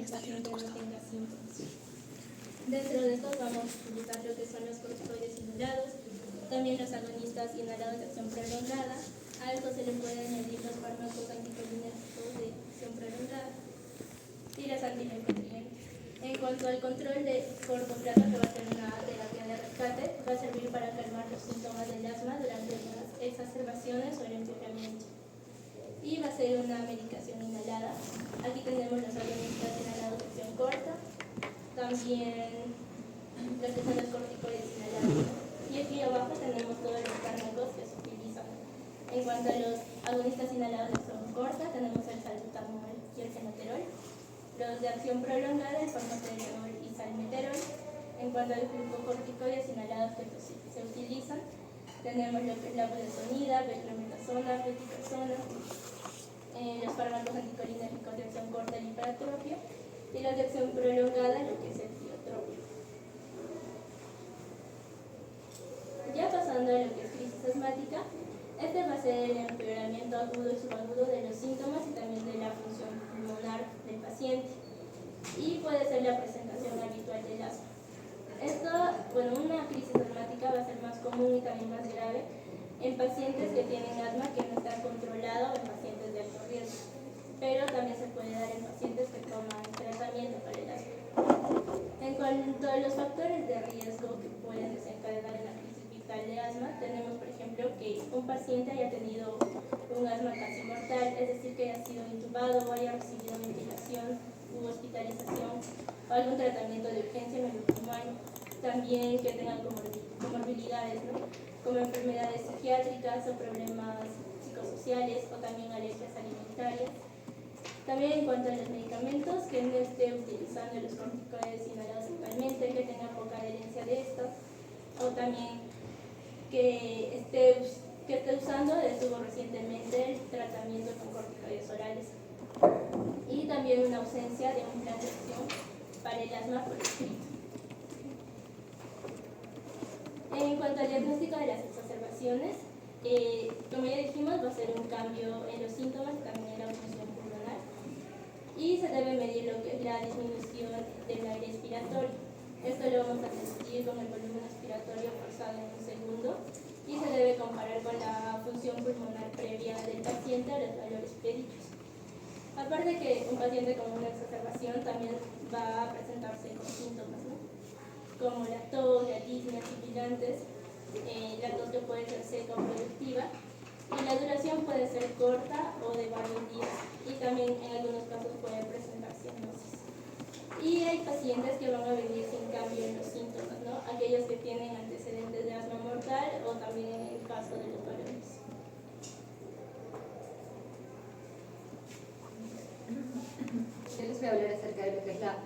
paciente no tenga síntomas. Dentro de estos vamos a utilizar lo que son los corticoides inhalados, también los agonistas inhalados de acción prolongada. A esto se le pueden añadir los fármacos anticolinérgicos de acción prolongada y los antileucotrienses. En cuanto al control de corto plazo, que va a ser una terapia de rescate, va a servir para calmar los síntomas del asma durante las exacerbaciones o el empeoramiento. Y va a ser una medicación inhalada. Aquí tenemos los agonistas inhalados de acción corta, también los que son los corticoides inhalados. Y aquí abajo tenemos todos los fármacos que se utilizan. En cuanto a los agonistas inhalados de acción corta, tenemos el salbutamol y el fenoterol. Los de acción prolongada, el formoterol y salmeterol. En cuanto a los glucocorticoides inhalados que se utilizan, tenemos lo que es la budesonida, beclometasona, fetitasona, los fármacos anticolinérgicos de acción corta, el hiperatropio, y los de acción prolongada, lo que es el tiotropio. Ya pasando a lo que es crisis asmática, este va a ser el empeoramiento agudo y subagudo de los síntomas y también de la función pulmonar del paciente, y puede ser la presentación habitual del asma. Una crisis asmática va a ser más común y también más grave en pacientes que tienen asma que no está controlado o en pacientes de alto riesgo, pero también se puede dar en pacientes que toman tratamiento para el asma. En cuanto a los factores de riesgo que pueden desencadenar en la crisis vital de asma, tenemos por ejemplo que un paciente haya tenido un asma casi mortal, es decir, que haya sido intubado o haya recibido ventilación u hospitalización o algún tratamiento de urgencia en el pulmón. También que tengan comorbilidades, como enfermedades psiquiátricas o problemas psicosociales o también alergias alimentarias. También en cuanto a los medicamentos, que no esté utilizando los corticoides inhalados actualmente, que tenga poca adherencia de estos, o también que esté usando, estuvo recientemente el tratamiento con corticoides orales. Y también una ausencia de un plan de acción para el asma por escrito. En cuanto al diagnóstico de las exacerbaciones, como ya dijimos, va a ser un cambio en los síntomas y también en la función pulmonar. Y se debe medir lo que es la disminución del aire expiratorio. Esto lo vamos a medir con el volumen expiratorio forzado en un segundo y se debe comparar con la función pulmonar previa del paciente a los valores predichos. Aparte que un paciente con una exacerbación también va a presentarse con síntomas, como la tos, la disnea, sibilantes, la tos que puede ser seca o productiva, y la duración puede ser corta o de varios días, y también en algunos casos puede presentar cianosis. Y hay pacientes que van a vivir sin cambio en los síntomas, aquellos que tienen antecedentes de asma mortal o también en el caso de los varones. Yo les voy a hablar acerca de lo que es la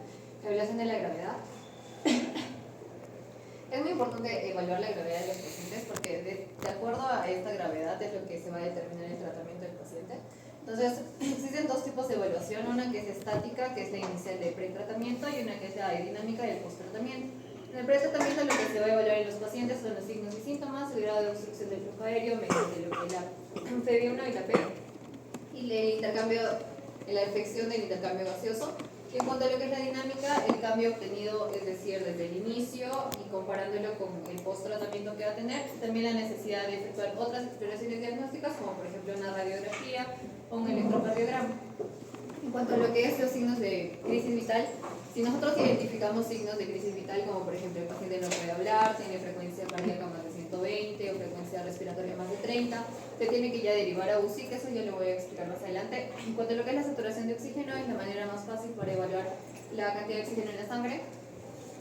evaluación de la gravedad. Es muy importante evaluar la gravedad de los pacientes porque de acuerdo a esta gravedad es lo que se va a determinar el tratamiento del paciente. Entonces, existen dos tipos de evaluación, una que es estática, que es la inicial de pretratamiento, y una que es la dinámica del posttratamiento. En el pretratamiento lo que se va a evaluar en los pacientes son los signos y síntomas, el grado de obstrucción del flujo aéreo, mediante lo que es la FEV1 y la P, y el intercambio, la infección del intercambio gaseoso. Y en cuanto a lo que es la dinámica, el cambio obtenido, es decir, desde el inicio y comparándolo con el post-tratamiento que va a tener, también la necesidad de efectuar otras exploraciones diagnósticas, como por ejemplo una radiografía o un electrocardiograma. En cuanto a lo que es los signos de crisis vital, si nosotros identificamos signos de crisis vital, como por ejemplo el paciente no puede hablar, tiene frecuencia cardíaca más de 120 o frecuencia respiratoria más de 30, se tiene que ya derivar a UCI, que eso ya lo voy a explicar más adelante. En cuanto a lo que es la saturación de oxígeno, es la manera más fácil para evaluar la cantidad de oxígeno en la sangre.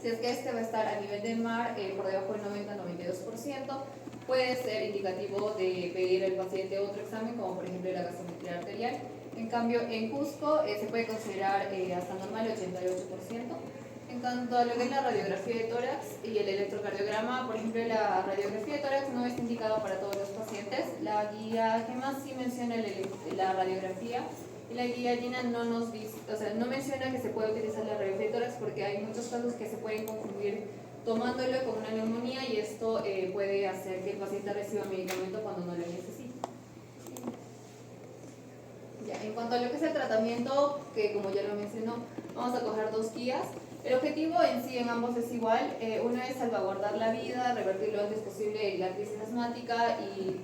Si es que este va a estar a nivel del mar, por debajo del 90-92%, puede ser indicativo de pedir al paciente otro examen, como por ejemplo la gasometría arterial. En cambio, en Cusco se puede considerar hasta normal 88%. En cuanto a lo que es la radiografía de tórax y el electrocardiograma, por ejemplo, la radiografía de tórax no es indicada para todos los pacientes. La guía GEMAS sí menciona la radiografía, y la guía GINA no menciona que se puede utilizar la radiografía de tórax porque hay muchos casos que se pueden confundir tomándolo con una neumonía, y esto puede hacer que el paciente reciba medicamento cuando no lo necesita. Ya, en cuanto a lo que es el tratamiento, que como ya lo mencionó Vamos a coger dos guías. El objetivo en sí en ambos es igual. Uno es salvaguardar la vida, revertir lo antes posible la crisis asmática y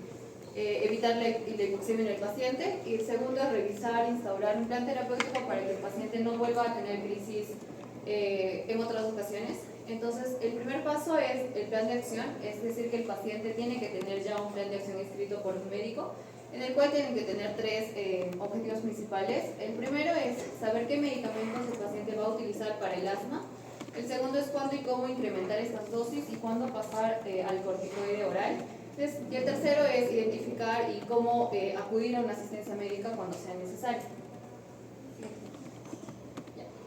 evitar la hipoxemia en el paciente. Y el segundo es revisar, instaurar un plan terapéutico para que el paciente no vuelva a tener crisis en otras ocasiones. Entonces, el primer paso es el plan de acción, es decir, que el paciente tiene que tener ya un plan de acción escrito por un médico, en el cual tienen que tener tres objetivos principales. El primero es saber qué medicamentos el paciente va a utilizar para el asma. El segundo es cuándo y cómo incrementar estas dosis y cuándo pasar al corticoide oral. Y el tercero es identificar y cómo acudir a una asistencia médica cuando sea necesario.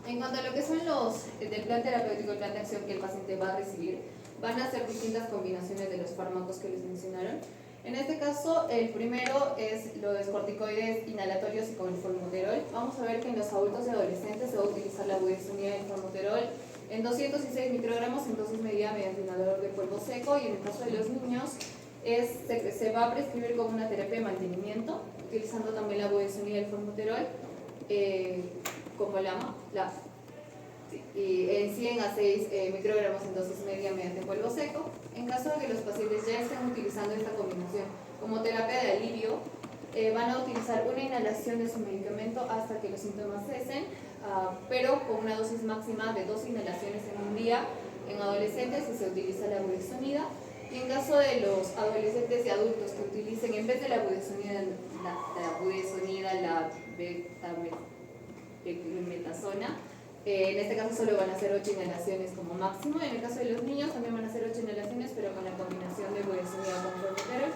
En cuanto a lo que son los del plan terapéutico, el plan de acción que el paciente va a recibir, van a ser distintas combinaciones de los fármacos que les mencionaron. En este caso, el primero es los corticoides inhalatorios y con el formoterol. Vamos a ver que en los adultos y adolescentes se va a utilizar la budesonida del formoterol en 206 microgramos en dosis medida mediante inhalador de polvo seco, y en el caso de los niños se va a prescribir como una terapia de mantenimiento, utilizando también la budesonida del formoterol como y en 100 a 6 microgramos en dosis media mediante polvo seco. En caso de que los pacientes ya estén utilizando esta combinación como terapia de alivio, van a utilizar una inhalación de su medicamento hasta que los síntomas cesen, pero con una dosis máxima de 2 inhalaciones en un día en adolescentes si se utiliza la budesonida. Y en caso de los adolescentes y adultos que utilicen en vez de la budesonida la betamethasona, en este caso solo van a ser 8 inhalaciones como máximo. En el caso de los niños también van a ser 8 inhalaciones, pero con la combinación de budesonida con formoterol.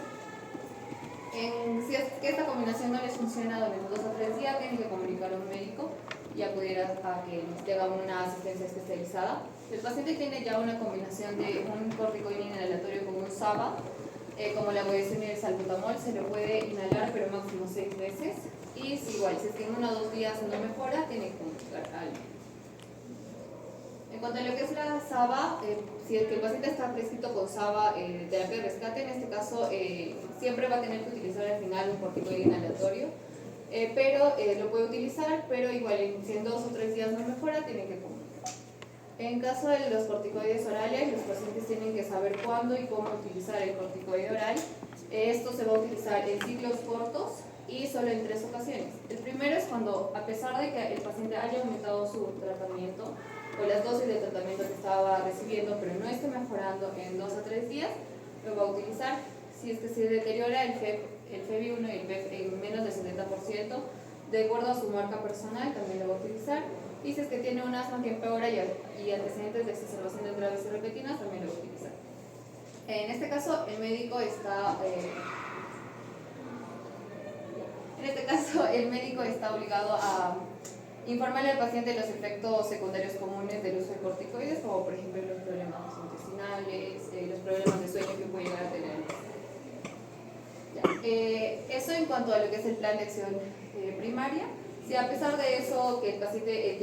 Si es que esta combinación no les funciona durante 2 a 3 días, tienen que comunicar a un médico y acudir a que les hagan una asistencia especializada. El paciente tiene ya una combinación de un corticoide inhalatorio con un SABA, como la budesonida y el salbutamol, se lo puede inhalar pero máximo 6 veces. Y si igual, si es que en 1 o 2 días no mejora, tiene que comunicar a alguien. En cuanto a lo que es la SABA, si el paciente está prescrito con SABA de terapia de rescate, en este caso siempre va a tener que utilizar al final un corticoide inhalatorio, pero lo puede utilizar, pero igual si en 2 o 3 días no mejora, tiene que comunicar. En caso de los corticoides orales, los pacientes tienen que saber cuándo y cómo utilizar el corticoide oral. Esto se va a utilizar en ciclos cortos y solo en 3 ocasiones. El primero es cuando, a pesar de que el paciente haya aumentado su tratamiento o las dosis de tratamiento que estaba recibiendo, pero no esté mejorando en 2 a 3 días, lo va a utilizar. Si es que se deteriora el FEV1 y el PEF en menos del 70%, de acuerdo a su marca personal, también lo va a utilizar. Y si es que tiene un asma que empeora y antecedentes de exacerbaciones graves y repetidas, también lo va a utilizar. En este caso, el médico está obligado a informarle al paciente de los efectos secundarios comunes del uso de corticoides, como por ejemplo los problemas intestinales, los problemas de sueño que puede llegar a tener. Eso en cuanto a lo que es el plan de acción primaria. Si a pesar de eso que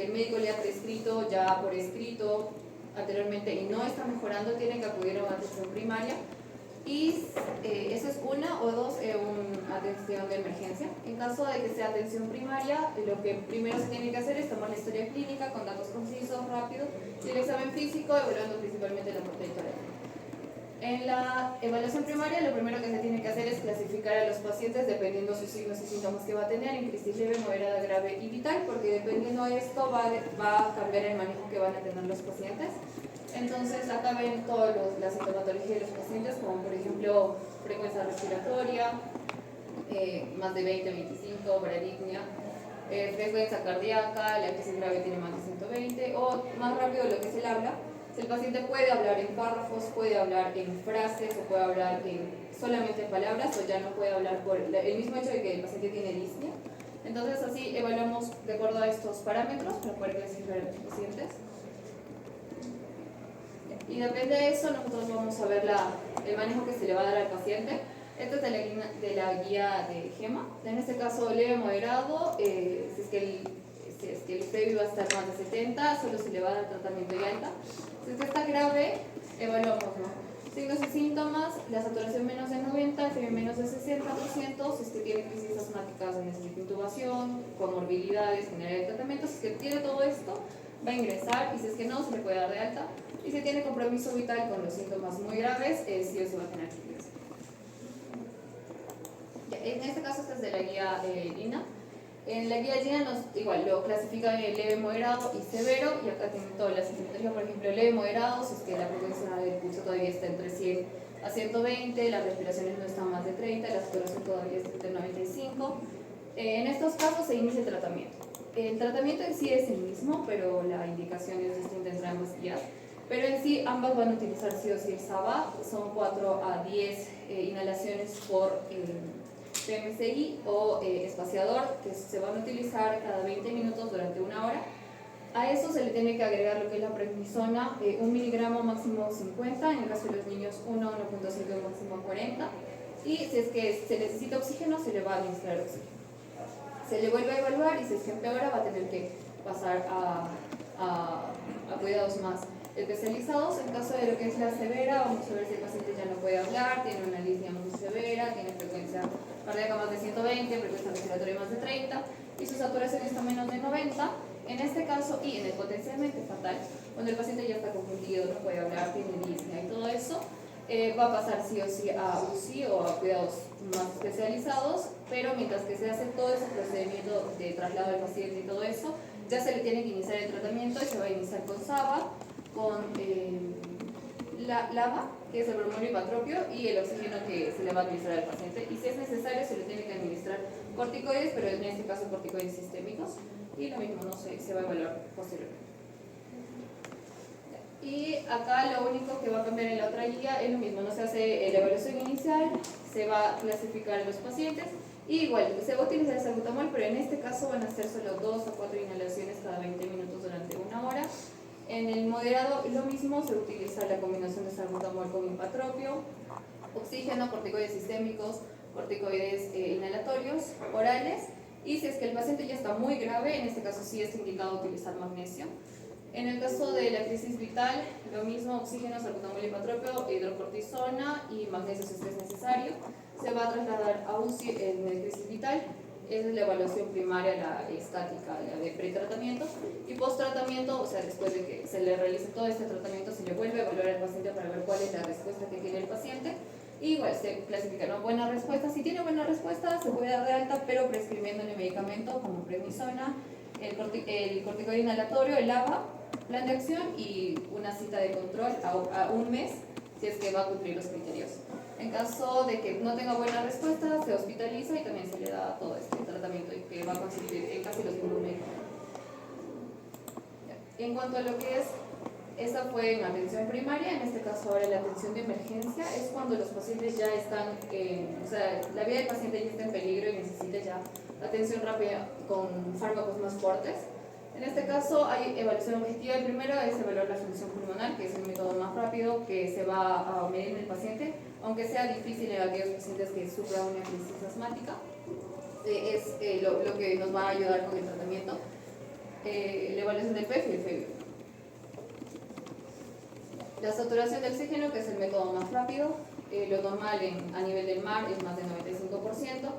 el médico le ha prescrito ya por escrito anteriormente y no está mejorando, tiene que acudir a una atención primaria. Y eso es 1 o 2 una atención de emergencia. En caso de que sea atención primaria, lo que primero se tiene que hacer es tomar la historia clínica con datos concisos, rápidos, y el examen físico, evaluando principalmente la mortalidad. En la evaluación primaria, lo primero que se tiene que hacer es clasificar a los pacientes dependiendo sus signos y síntomas que va a tener en crisis leve, moderada, grave y vital, porque dependiendo de esto va a cambiar el manejo que van a tener los pacientes. Entonces, acá ven toda la sintomatología de los pacientes, como por ejemplo frecuencia respiratoria, más de 20-25, bradypnea, frecuencia cardíaca, la crisis grave tiene más de 120, o más rápido lo que es el habla. Si el paciente puede hablar en párrafos, puede hablar en frases, o puede hablar solamente en palabras, o ya no puede hablar por el mismo hecho de que el paciente tiene disnea. Entonces, así evaluamos de acuerdo a estos parámetros para poder clasificar a los pacientes. Y depende de eso, nosotros vamos a ver el manejo que se le va a dar al paciente. Esto es de la guía de GEMA. En este caso, leve, moderado, si es que el FEV va a estar más de 70, solo se le va a dar tratamiento y alta. Si es que está grave, evaluamos, ¿no? Signos y síntomas: la saturación menos de 90, el FEV menos de 60%, si es que tiene crisis asmáticas, necesita intubación, comorbilidades, general de tratamiento. Si es que tiene todo esto, va a ingresar, y si es que no, se le puede dar de alta. Y si tiene compromiso vital con los síntomas muy graves, sí o sí va a tener que ingresar. En este caso, esta es de la guía INA. En la guía GINA igual lo clasifican en leve, moderado y severo, y acá tienen todas las sintomatologías. Por ejemplo, leve, moderado, si es que la frecuencia del pulso todavía está entre 100 a 120, las respiraciones no están más de 30, la saturación todavía está entre 95. En estos casos se inicia el tratamiento. El tratamiento en sí es el mismo, pero la indicación es distinta entre ambas guías. Pero en sí ambas van a utilizar sí o sí el SABA, son 4 a 10 inhalaciones por PMCI o espaciador, que se van a utilizar cada 20 minutos durante 1 hora. A eso se le tiene que agregar lo que es la prednisona, 1 miligramo máximo 50, en el caso de los niños 1, 1.5 máximo 40. Y si es que se necesita oxígeno, se le va a administrar oxígeno. Se le vuelve a evaluar, y si es que empeora, va a tener que pasar a cuidados más especializados. En caso de lo que es la severa, vamos a ver si el paciente ya no puede hablar, tiene una disnea muy severa, tiene frecuencia cardíaca más de 120, frecuencia respiratoria más de 30, y su saturación está menos de 90. En este caso, y en el potencialmente fatal, cuando el paciente ya está confundido, no puede hablar, tiene disnea y todo eso, va a pasar sí o sí a UCI o a cuidados más especializados, pero mientras que se hace todo ese procedimiento de traslado del paciente y todo eso, ya se le tiene que iniciar el tratamiento, y se va a iniciar con SABA, con LABA, que es el bromuro hipatropio, y el oxígeno que se le va a administrar al paciente. Y si es necesario, se le tiene que administrar corticoides, pero en este caso corticoides sistémicos, y lo mismo no se va a evaluar posteriormente. Y acá lo único que va a cambiar en la otra guía es lo mismo, no se hace la evaluación inicial, se va a clasificar a los pacientes, y igual se va a utilizar el salbutamol, pero en este caso van a ser solo 2 a 4 inhalaciones cada 20 minutos durante 1 hora. En el moderado lo mismo, se utiliza la combinación de salbutamol con hipatropio, oxígeno, corticoides sistémicos, corticoides inhalatorios, orales, y si es que el paciente ya está muy grave, en este caso sí es indicado utilizar magnesio. En el caso de la crisis vital, lo mismo, oxígeno, salbutamol, hipatropio, hidrocortisona y magnesio si es necesario. Se va a trasladar a UCI en el crisis vital. Esa es la evaluación primaria, la estática, la de pretratamiento. Y post-tratamiento, o sea, después de que se le realice todo este tratamiento, se le vuelve a evaluar al paciente para ver cuál es la respuesta que tiene el paciente. Y igual se clasifica, ¿no? Buena respuesta. Si tiene buena respuesta, se puede dar de alta, pero prescribiéndole medicamento como prednisona, el corticoide inhalatorio, el LABA, plan de acción y una cita de control a 1 mes, si es que va a cumplir los criterios. En caso de que no tenga buena respuesta, se hospitaliza y también se le da todo este tratamiento que va a consistir en casi los mismos medicamentos. En cuanto a lo que es, esta fue en atención primaria, en este caso ahora la atención de emergencia es cuando los pacientes ya están, o sea, la vida del paciente ya está en peligro y necesita ya atención rápida con fármacos más fuertes. En este caso hay evaluación objetiva. El primero es evaluar la función pulmonar, que es el método más rápido que se va a medir en el paciente, aunque sea difícil en aquellos pacientes que sufran una crisis asmática. Es lo que nos va a ayudar con el tratamiento. La evaluación del PEF y el FEV. La saturación de oxígeno, que es el método más rápido. Lo normal a nivel del mar es más del 95%.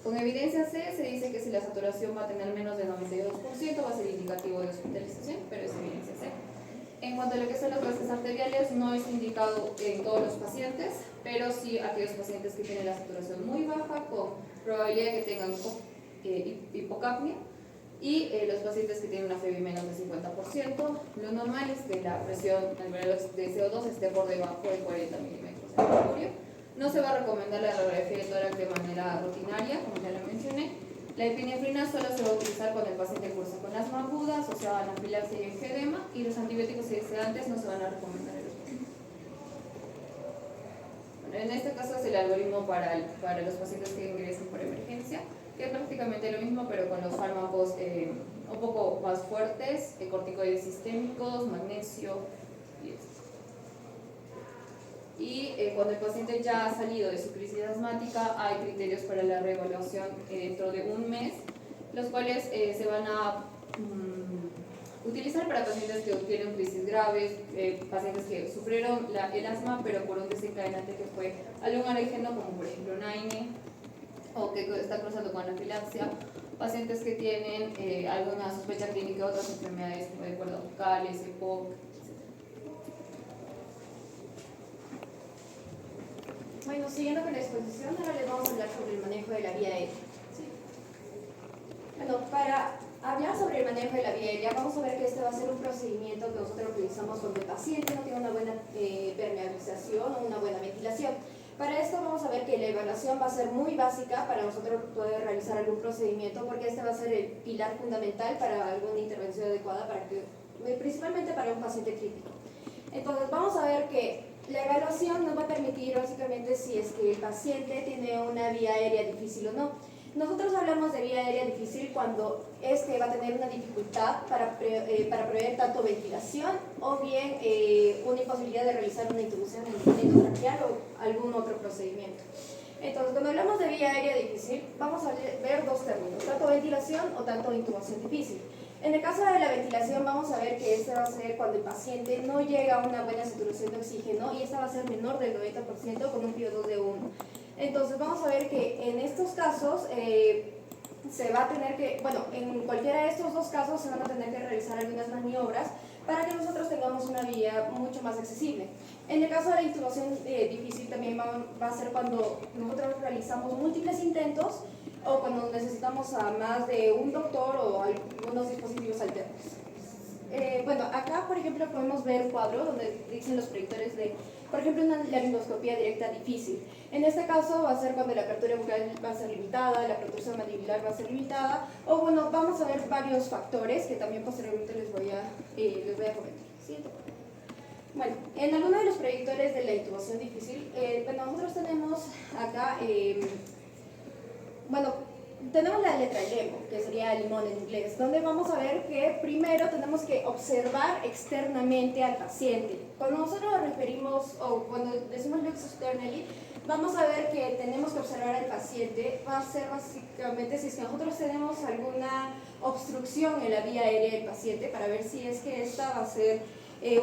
Con evidencia C se dice que si la saturación va a tener menos del 92% va a ser indicativo de hospitalización, pero es evidencia C. En cuanto a lo que son los gases arteriales, no es indicado en todos los pacientes, pero sí aquellos pacientes que tienen la saturación muy baja, con probabilidad de que tengan hipocapnia, y los pacientes que tienen una FEV menos del 50%. Lo normal es que la presión al nivel de CO2 esté por debajo de 40 milímetros de mercurio. No se va a recomendar la radiografía de tórax de manera rutinaria, como ya lo mencioné. La epinefrina solo se va a utilizar cuando el paciente cursa con asma aguda, asociada a anafilaxia y enfedema, y los antibióticos sedantes no se van a recomendar en los pacientes. Bueno, en este caso es el algoritmo para los pacientes que ingresen por emergencia, que es prácticamente lo mismo, pero con los fármacos un poco más fuertes, corticoides sistémicos, magnesio y esto. Y cuando el paciente ya ha salido de su crisis asmática, hay criterios para la reevaluación dentro de 1 mes, los cuales se van a utilizar para pacientes que tienen crisis graves, pacientes que sufrieron el asma pero por un desencadenante que fue algún alergeno como por ejemplo una INE o que está cruzando con anafilaxia, pacientes que tienen alguna sospecha clínica de otras enfermedades como de cuerdas vocales, EPOC. Bueno, siguiendo con la exposición, ahora les vamos a hablar sobre el manejo de la vía aérea. ¿Sí? Bueno, para hablar sobre el manejo de la vía aérea, vamos a ver que este va a ser un procedimiento que nosotros utilizamos cuando el paciente no tiene una buena permeabilización o una buena ventilación. Para esto vamos a ver que la evaluación va a ser muy básica para nosotros poder realizar algún procedimiento, porque este va a ser el pilar fundamental para alguna intervención adecuada, principalmente para un paciente crítico. Entonces vamos a ver que la evaluación nos va a permitir básicamente si es que el paciente tiene una vía aérea difícil o no. Nosotros hablamos de vía aérea difícil cuando este va a tener una dificultad para prever tanto ventilación o bien una imposibilidad de realizar una intubación endotraqueal o algún otro procedimiento. Entonces, cuando hablamos de vía aérea difícil, vamos a ver dos términos, tanto ventilación o tanto intubación difícil. En el caso de la ventilación, vamos a ver que este va a ser cuando el paciente no llega a una buena saturación de oxígeno y esta va a ser menor del 90% con un PO2 de 1. Entonces, vamos a ver que en estos casos se va a tener que, bueno, en cualquiera de estos dos casos se van a tener que realizar algunas maniobras para que nosotros tengamos una vía mucho más accesible. En el caso de la intubación difícil también va a ser cuando nosotros realizamos múltiples intentos o cuando necesitamos a más de un doctor o algunos dispositivos alternos. Bueno, acá por ejemplo podemos ver un cuadro donde dicen los predictores de, por ejemplo, una laringoscopía directa difícil. En este caso va a ser cuando la apertura bucal va a ser limitada, la protrusión mandibular va a ser limitada, o bueno, vamos a ver varios factores que también posteriormente les voy a comentar. Siguiente. Bueno, en algunos de los predictores de la intubación difícil, bueno, nosotros tenemos acá, bueno, tenemos la letra LEMO, que sería limón en inglés, donde vamos a ver que primero tenemos que observar externamente al paciente. Cuando nosotros nos referimos, o cuando decimos looks externally, vamos a ver que tenemos que observar al paciente. Va a ser básicamente si es que nosotros tenemos alguna obstrucción en la vía aérea del paciente, para ver si es que esta va a ser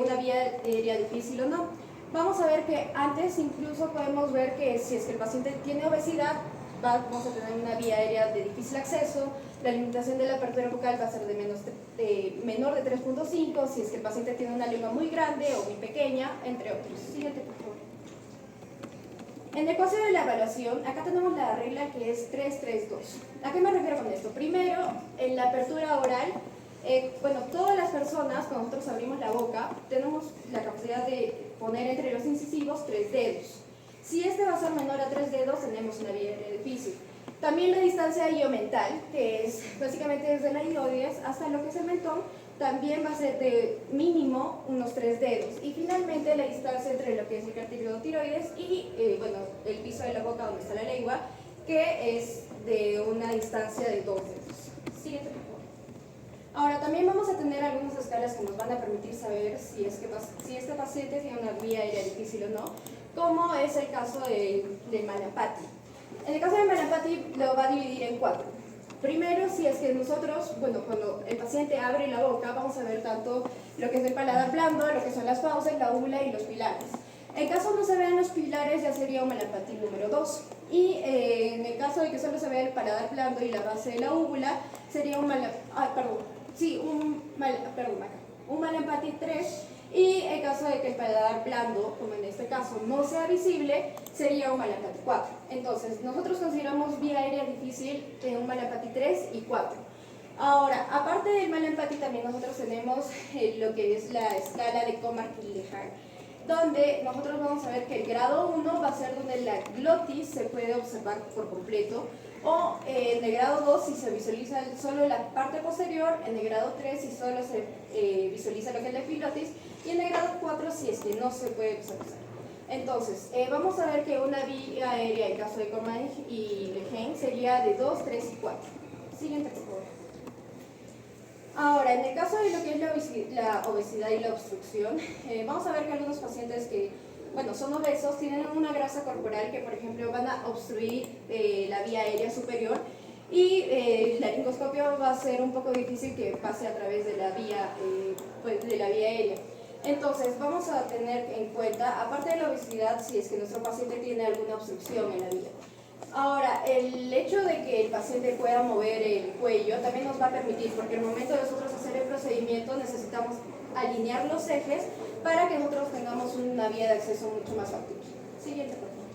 una vía aérea difícil o no. Vamos a ver que antes incluso podemos ver que si es que el paciente tiene obesidad, vamos a tener una vía aérea de difícil acceso, la limitación de la apertura bucal va a ser menor de 3.5, si es que el paciente tiene una lengua muy grande o muy pequeña, entre otros. Siguiente, por favor. En el caso de la evaluación, acá tenemos la regla que es 3-3-2. ¿A qué me refiero con esto? Primero, en la apertura oral, bueno, todas las personas, cuando nosotros abrimos la boca, tenemos la capacidad de poner entre los incisivos 3 dedos. Si este va a ser menor a 3 dedos, tenemos una vía aérea difícil. También la distancia iomental, que es básicamente desde la ioides hasta lo que es el mentón, también va a ser de mínimo unos 3 dedos. Y finalmente la distancia entre lo que es el cartílago tiroides y bueno, el piso de la boca donde está la lengua, que es de una distancia de 2 dedos. Siguiente, por favor. Ahora, también vamos a tener algunas escalas que nos van a permitir saber si este paciente tiene una vía aérea difícil o no, como es el caso del Mallampati. En el caso del Mallampati lo va a dividir en 4. Primero, si es que nosotros, bueno, cuando el paciente abre la boca, vamos a ver tanto lo que es el paladar blando, lo que son las fauces, la úvula y los pilares. En caso no se vean los pilares, ya sería un Mallampati número 2. Y en el caso de que solo se vea el paladar blando y la base de la úvula, sería un Mallampati 3. Y en caso de que el paladar blando, como en este caso, no sea visible, sería un Mallampati 4. Entonces, nosotros consideramos vía aérea difícil en un Mallampati 3 y 4. Ahora, aparte del Mallampati, también nosotros tenemos lo que es la escala de Comarch-Lehart, donde nosotros vamos a ver que el grado 1 va a ser donde la glotis se puede observar por completo, o en el grado 2 si se visualiza solo la parte posterior, en el grado 3 si solo se visualiza lo que es la epiglotis, y en el grado 4 si es que no se puede visualizar. Entonces, vamos a ver que una vía aérea en caso de Comarch y Lehart sería de 2, 3 y 4. Siguiente, por favor. Ahora, en el caso de lo que es la obesidad y la obstrucción, vamos a ver que algunos pacientes que, bueno, son obesos, tienen una grasa corporal que, por ejemplo, van a obstruir la vía aérea superior. y la laringoscopio va a ser un poco difícil que pase a través de la vía, de la vía aérea. Entonces, vamos a tener en cuenta, aparte de la obesidad, si es que nuestro paciente tiene alguna obstrucción en la vía. Ahora, el hecho de que el paciente pueda mover el cuello también nos va a permitir, porque al momento de nosotros hacer el procedimiento necesitamos alinear los ejes para que nosotros tengamos una vía de acceso mucho más factible. Siguiente, por favor.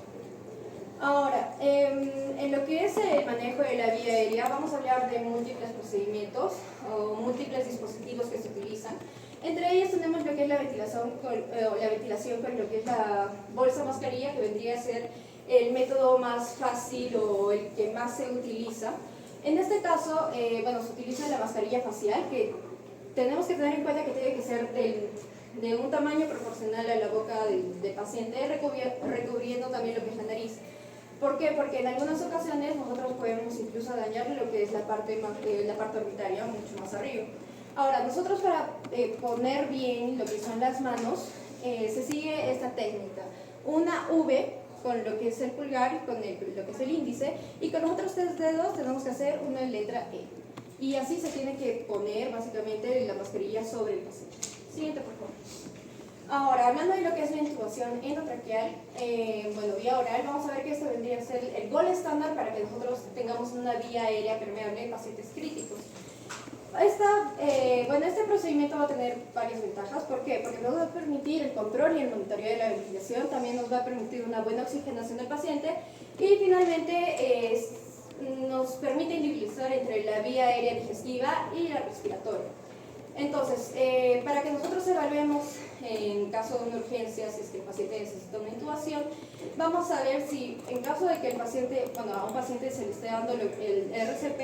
Ahora, en lo que es el manejo de la vía aérea, vamos a hablar de múltiples procedimientos o múltiples dispositivos que se utilizan. Entre ellos tenemos lo que es la ventilación con lo que es la bolsa mascarilla, que vendría a ser el método más fácil o el que más se utiliza. En este caso, bueno, se utiliza la mascarilla facial, que tenemos que tener en cuenta que tiene que ser de un tamaño proporcional a la boca del paciente, recubriendo también lo que es la nariz. ¿Por qué? Porque en algunas ocasiones nosotros podemos incluso dañar lo que es la parte orbitaria mucho más arriba. Ahora, nosotros para poner bien lo que son las manos, se sigue esta técnica. Una V con lo que es el pulgar y con lo que es el índice, y con los otros 3 dedos tenemos que hacer una letra E. Y así se tiene que poner básicamente la mascarilla sobre el paciente. Siguiente, por favor. Ahora, hablando de lo que es la intubación endotraqueal, bueno, vía oral, vamos a ver que esto vendría a ser el gol estándar para que nosotros tengamos una vía aérea permeable en pacientes críticos. Este procedimiento va a tener varias ventajas. ¿Por qué? Porque nos va a permitir el control y el monitoreo de la ventilación, también nos va a permitir una buena oxigenación del paciente y finalmente nos permite individualizar entre la vía aérea digestiva y la respiratoria. Entonces, para que nosotros evaluemos en caso de una urgencia, si es que el paciente necesita una intubación, vamos a ver si en caso de que el paciente, cuando a un paciente se le esté dando el RCP,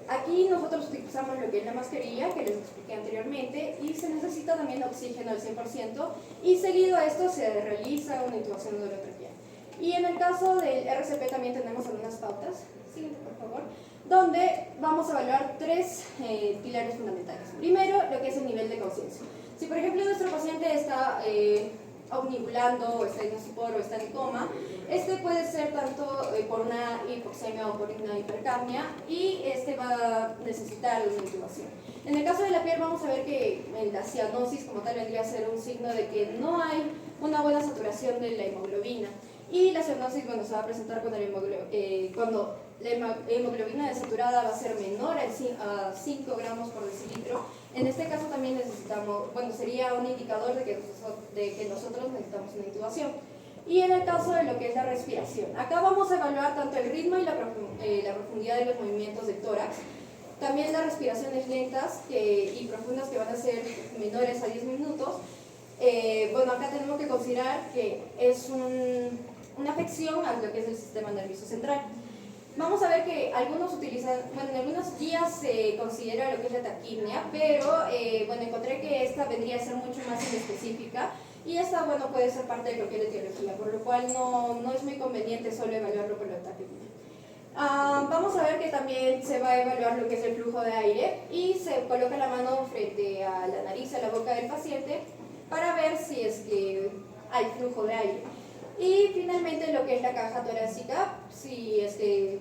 aquí nosotros utilizamos lo que es la mascarilla, que les expliqué anteriormente, y se necesita también oxígeno al 100%, y seguido a esto se realiza una intubación orotraqueal. Y en el caso del RCP también tenemos algunas pautas, siguiente por favor, donde vamos a evaluar 3 pilares fundamentales. Primero, lo que es el nivel de conciencia. Si por ejemplo nuestro paciente está omnibulando, o está en estupor, o está en coma, este puede ser tanto por una hipoxemia o por una hipercapnia, y este va a necesitar una intubación. En el caso de la piel vamos a ver que la cianosis como tal vendría a ser un signo de que no hay una buena saturación de la hemoglobina, y la cianosis, bueno, se va a presentar cuando la hemoglobina desaturada va a ser menor a 5 gramos por decilitro. En este caso también necesitamos, bueno, sería un indicador de que nosotros necesitamos una intubación. Y en el caso de lo que es la respiración, acá vamos a evaluar tanto el ritmo y la profundidad de los movimientos del tórax, también las respiraciones lentas y profundas que van a ser menores a 10 minutos. Bueno, acá tenemos que considerar que es una afección a lo que es el sistema nervioso central. Vamos a ver que algunos utilizan, bueno, en algunas guías se considera lo que es la taquipnia, pero bueno, encontré que esta vendría a ser mucho más inespecífica, y esta, bueno, puede ser parte de lo que es la etiología, por lo cual no es muy conveniente solo evaluarlo con la taquipnia. Vamos a ver que también se va a evaluar lo que es el flujo de aire, y se coloca la mano frente a la nariz, a la boca del paciente, para ver si es que hay flujo de aire. Y finalmente lo que es la caja torácica, si es que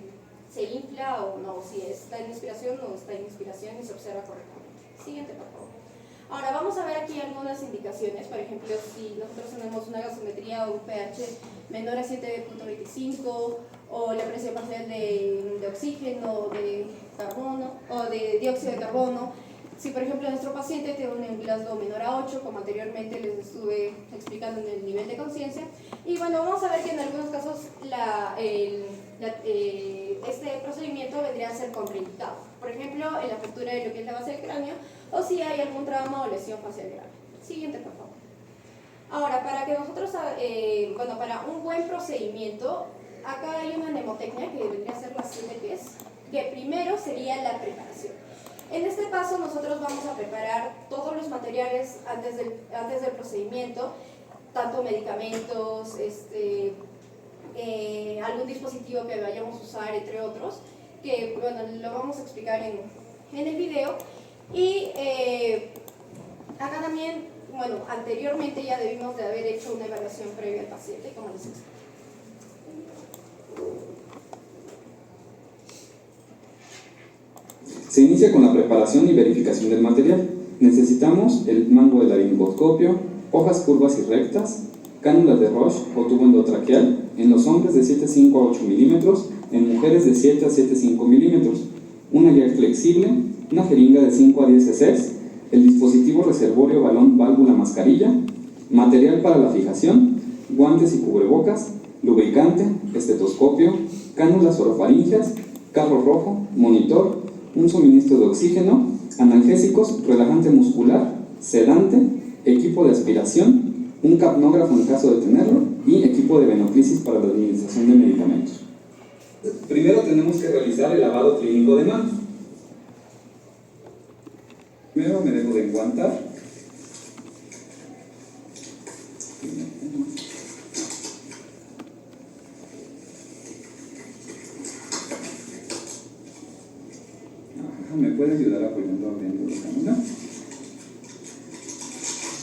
se infla o no, si está en inspiración o está en inspiración y se observa correctamente. Siguiente, por favor. Ahora vamos a ver aquí algunas indicaciones. Por ejemplo, si nosotros tenemos una gasometría o un pH menor a 7.25, o la presión parcial de oxígeno, de carbono o de dióxido de carbono. Si por ejemplo nuestro paciente tiene un Glasgow menor a 8, como anteriormente les estuve explicando en el nivel de conciencia, y bueno, vamos a ver que en algunos casos este procedimiento vendría a ser contraindicado. Por ejemplo, en la fractura de lo que es la base del cráneo, o si hay algún trauma o lesión facial grave. Siguiente, por favor. Ahora, para que nosotros, bueno, para un buen procedimiento, acá hay una mnemotecnia que vendría a ser las 7 P's, que primero sería la preparación. En este paso nosotros vamos a preparar todos los materiales antes del procedimiento, tanto medicamentos, algún dispositivo que vayamos a usar, entre otros, que bueno, lo vamos a explicar en el video. Y acá también, bueno, anteriormente ya debimos de haber hecho una evaluación previa al paciente, como les explico. Se inicia con la preparación y verificación del material. Necesitamos el mango de laringoscopio, hojas curvas y rectas, cánulas de Roche o tubo endotraqueal, en los hombres de 7,5 a 8 milímetros, en mujeres de 7 a 7,5 milímetros, una guía flexible, una jeringa de 5 a 10 cc, el dispositivo reservorio, balón, válvula, mascarilla, material para la fijación, guantes y cubrebocas, lubricante, estetoscopio, cánulas orofaringeas, carro rojo, monitor, un suministro de oxígeno, analgésicos, relajante muscular, sedante, equipo de aspiración, un capnógrafo en caso de tenerlo y equipo de venoclisis para la administración de medicamentos. Primero tenemos que realizar el lavado clínico de manos. Primero me debo de enguantar. ¿Me puede ayudar apoyando abriendo la cámara?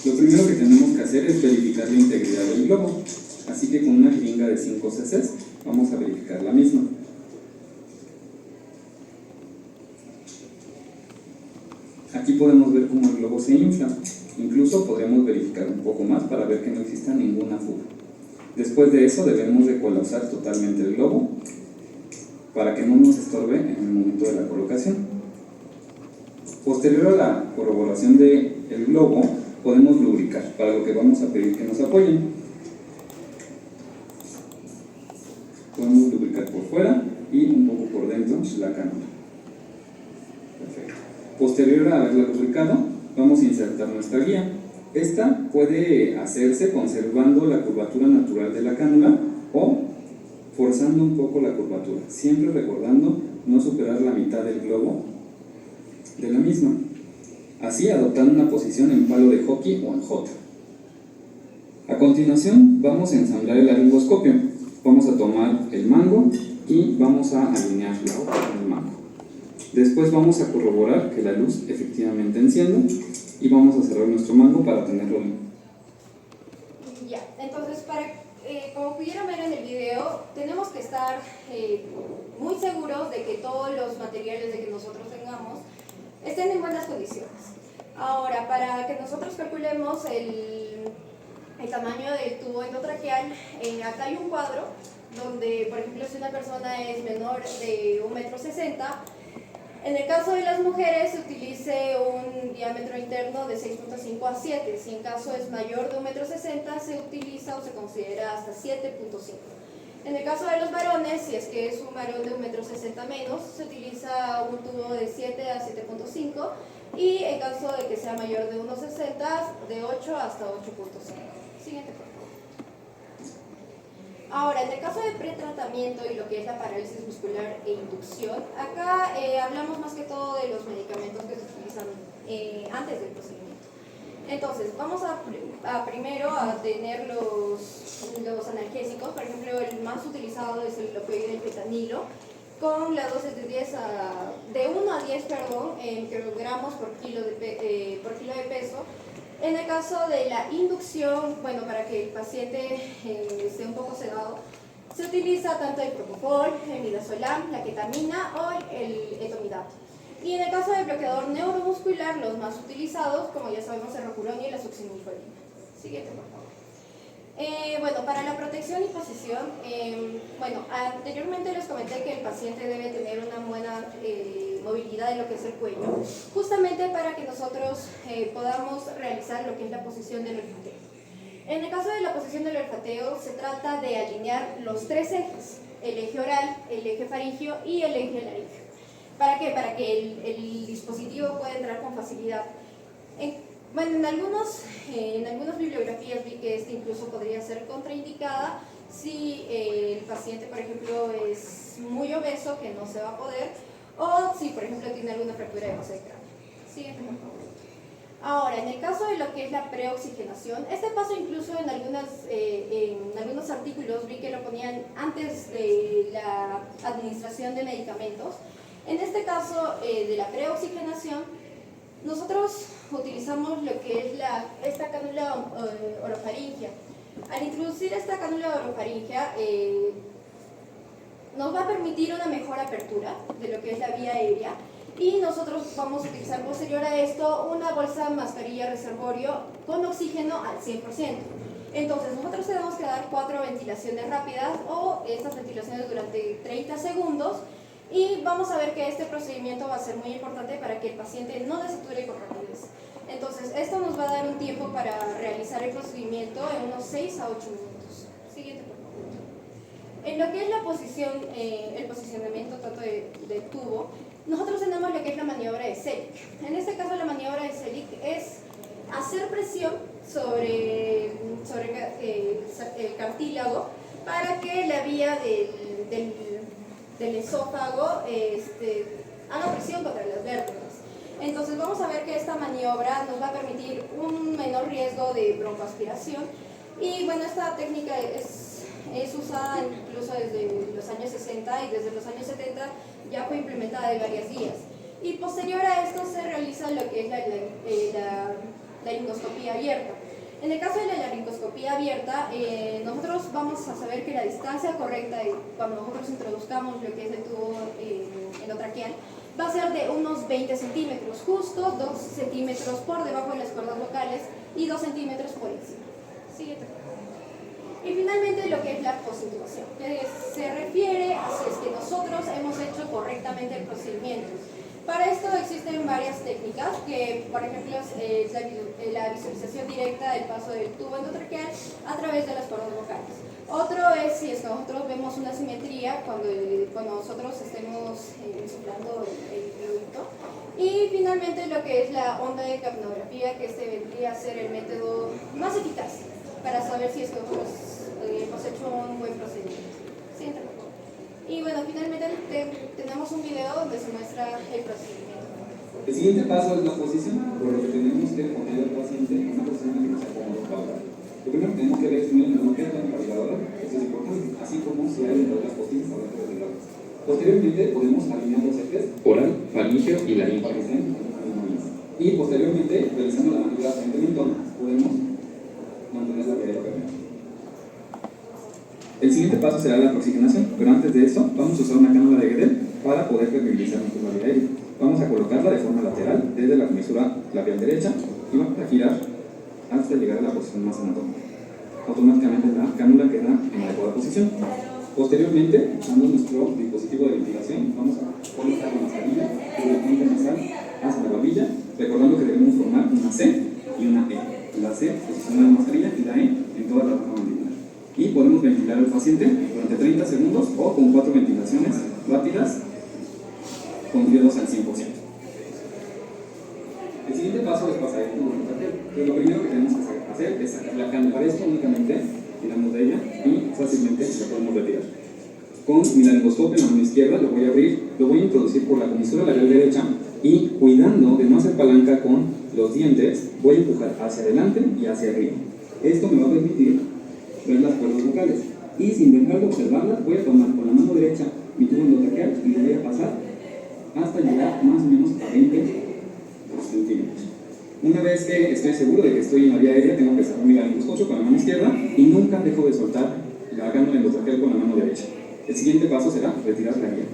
Lo primero que tenemos que hacer es verificar la integridad del globo. Así que con una jeringa de 5 cc vamos a verificar la misma. Aquí podemos ver cómo el globo se infla. Incluso podríamos verificar un poco más para ver que no exista ninguna fuga. Después de eso debemos de colapsar totalmente el globo para que no nos estorbe en el momento de la colocación. Posterior a la corroboración del globo, podemos lubricar, para lo que vamos a pedir que nos apoyen. Podemos lubricar por fuera y un poco por dentro la cánula. Perfecto. Posterior a haberla lubricado, vamos a insertar nuestra guía. Esta puede hacerse conservando la curvatura natural de la cánula o forzando un poco la curvatura, siempre recordando no superar la mitad del globo de la misma, así adoptando una posición en palo de hockey o en J. A continuación vamos a ensamblar el laringoscopio. Vamos a tomar el mango y vamos a alinear la hoja con el mango. Después vamos a corroborar que la luz efectivamente encienda y vamos a cerrar nuestro mango para tenerlo limpio. Ya, entonces como pudieron ver en el video, tenemos que estar muy seguros de que todos los materiales de que nosotros tengamos estén en buenas condiciones. Ahora, para que nosotros calculemos el tamaño del tubo endotraqueal, acá hay un cuadro donde, por ejemplo, si una persona es menor de 1,60 m, en el caso de las mujeres se utilice un diámetro interno de 6,5 a 7. Si en caso es mayor de 1,60 m, se utiliza o se considera hasta 7,5. En el caso de los varones, si es que es un varón de 1,60 m menos, se utiliza un tubo de 7 a 7,5, y en caso de que sea mayor de 1,60 m, de 8 hasta 8,5. Siguiente, por favor. Ahora, en el caso de pretratamiento y lo que es la parálisis muscular e inducción, acá hablamos más que todo de los medicamentos que se utilizan antes del procedimiento. Entonces, vamos primero a tener los analgésicos. Por ejemplo, el más utilizado es el opioide del fentanilo, con la dosis de 1 a 10 kilogramos por kilo de peso. En el caso de la inducción, bueno, para que el paciente esté un poco sedado, se utiliza tanto el propofol, el midazolam, la ketamina o el etomidato. Y en el caso del bloqueador neuromuscular, los más utilizados, como ya sabemos, el rocurón y la succinilcolina. Siguiente, por favor. Bueno, para la protección y posición, bueno, anteriormente les comenté que el paciente debe tener una buena movilidad de lo que es el cuello, justamente para que nosotros podamos realizar lo que es la posición del olfateo. En el caso de la posición del olfateo, se trata de alinear los tres ejes, el eje oral, el eje faríngeo y el eje laríngeo. ¿Para qué? Para que el dispositivo pueda entrar con facilidad. Bueno, en algunas bibliografías vi que incluso podría ser contraindicada si el paciente, por ejemplo, es muy obeso, que no se va a poder, o si, por ejemplo, tiene alguna fractura de base de cráneo. Siguiente, por favor. Ahora, en el caso de lo que es la preoxigenación, este paso incluso en algunos artículos vi que lo ponían antes de la administración de medicamentos. En este caso de la preoxigenación, nosotros utilizamos lo que es esta cánula orofaringea. Al introducir esta cánula orofaringea, nos va a permitir una mejor apertura de lo que es la vía aérea, Y nosotros vamos a utilizar posterior a esto una bolsa mascarilla reservorio con oxígeno al 100%. Entonces nosotros tenemos que dar 4 ventilaciones rápidas o estas ventilaciones durante 30 segundos y vamos a ver que este procedimiento va a ser muy importante para que el paciente no desature con rapidez. Entonces esto nos va a dar un tiempo para realizar el procedimiento en unos 6 a 8 minutos. Siguiente, por favor. En lo que es la posición, el posicionamiento tanto del tubo, nosotros tenemos lo que es la maniobra de Selig. En este caso la maniobra de Selig es hacer presión sobre el cartílago para que la vía del esófago haga presión contra las vértebras. Entonces vamos a ver que esta maniobra nos va a permitir un menor riesgo de broncoaspiración y bueno, esta técnica es usada incluso desde los años 60 y desde los años 70 ya fue implementada en varias guías. Y posterior a esto se realiza lo que es la laringoscopía abierta. En el caso de la laringoscopía abierta, nosotros vamos a saber que la distancia correcta cuando nosotros introduzcamos lo que es el tubo endotraqueal va a ser de unos 20 centímetros, justo 2 centímetros por debajo de las cuerdas vocales y 2 centímetros por encima. Siguiente. Y finalmente lo que es la posintubación, que se refiere a si es que nosotros hemos hecho correctamente el procedimiento. Para esto existen varias técnicas, que por ejemplo es la visualización directa del paso del tubo endotraqueal a través de las cuerdas vocales. Otro es si es que nosotros vemos una simetría cuando nosotros estemos soplando el fluido. Y finalmente lo que es la onda de capnografía, que vendría a ser el método más eficaz para saber si es que nosotros hemos hecho un buen procedimiento. Siguiente, por favor. Y bueno, finalmente tenemos un video donde se muestra el procedimiento. El siguiente paso es la posición, por lo que tenemos que poner al paciente en una posición en que nos acomode para hablar. Lo primero que tenemos que ver es si no queda tan calculadora, eso es importante, así como si hay entre las costillas o dentro del labio. Posteriormente podemos alinear los ejes oral, faríngeo y laríngeo para que estén alineados. Y posteriormente, realizando la maniobra frente al mentón, podemos mantener la vía aérea. El siguiente paso será la oxigenación, pero antes de eso vamos a usar una cánula de Guedel para poder permeabilizar nuestra vía aérea. Vamos a colocarla de forma lateral desde la comisura labial derecha y vamos a girar hasta llegar a la posición más anatómica. Automáticamente la cánula queda en la adecuada posición. Posteriormente, usando nuestro dispositivo de ventilación, vamos a colocar la mascarilla desde el puente nasal hacia la barbilla, recordando que debemos formar una C y una E. La C posiciona la mascarilla y la E en toda la rama mandibular. Y podemos ventilar al paciente durante 30 segundos o con 4 ventilaciones rápidas con fríos al 100%. El siguiente paso es pasar el tubo endotraqueal, pero lo primero que tenemos que hacer es sacar la cánula. Para esto únicamente tiramos de ella y fácilmente la podemos retirar. Con mi laringoscopio en la mano izquierda lo voy a abrir, lo voy a introducir por la comisura labial derecha y cuidando de no hacer palanca con los dientes, voy a empujar hacia adelante y hacia arriba. Esto me va a permitir ver las cuerdas vocales y sin dejar de observarlas voy a tomar con la mano derecha mi tubo endotraqueal y lo voy a pasar hasta llegar más o menos a 20 centímetros. Una vez que estoy seguro de que estoy en la vía aérea, tengo que sacar mi laringoscopio con la mano izquierda y nunca dejo de soltar la cánula endotraqueal con la mano derecha. El siguiente paso será retirar la guía.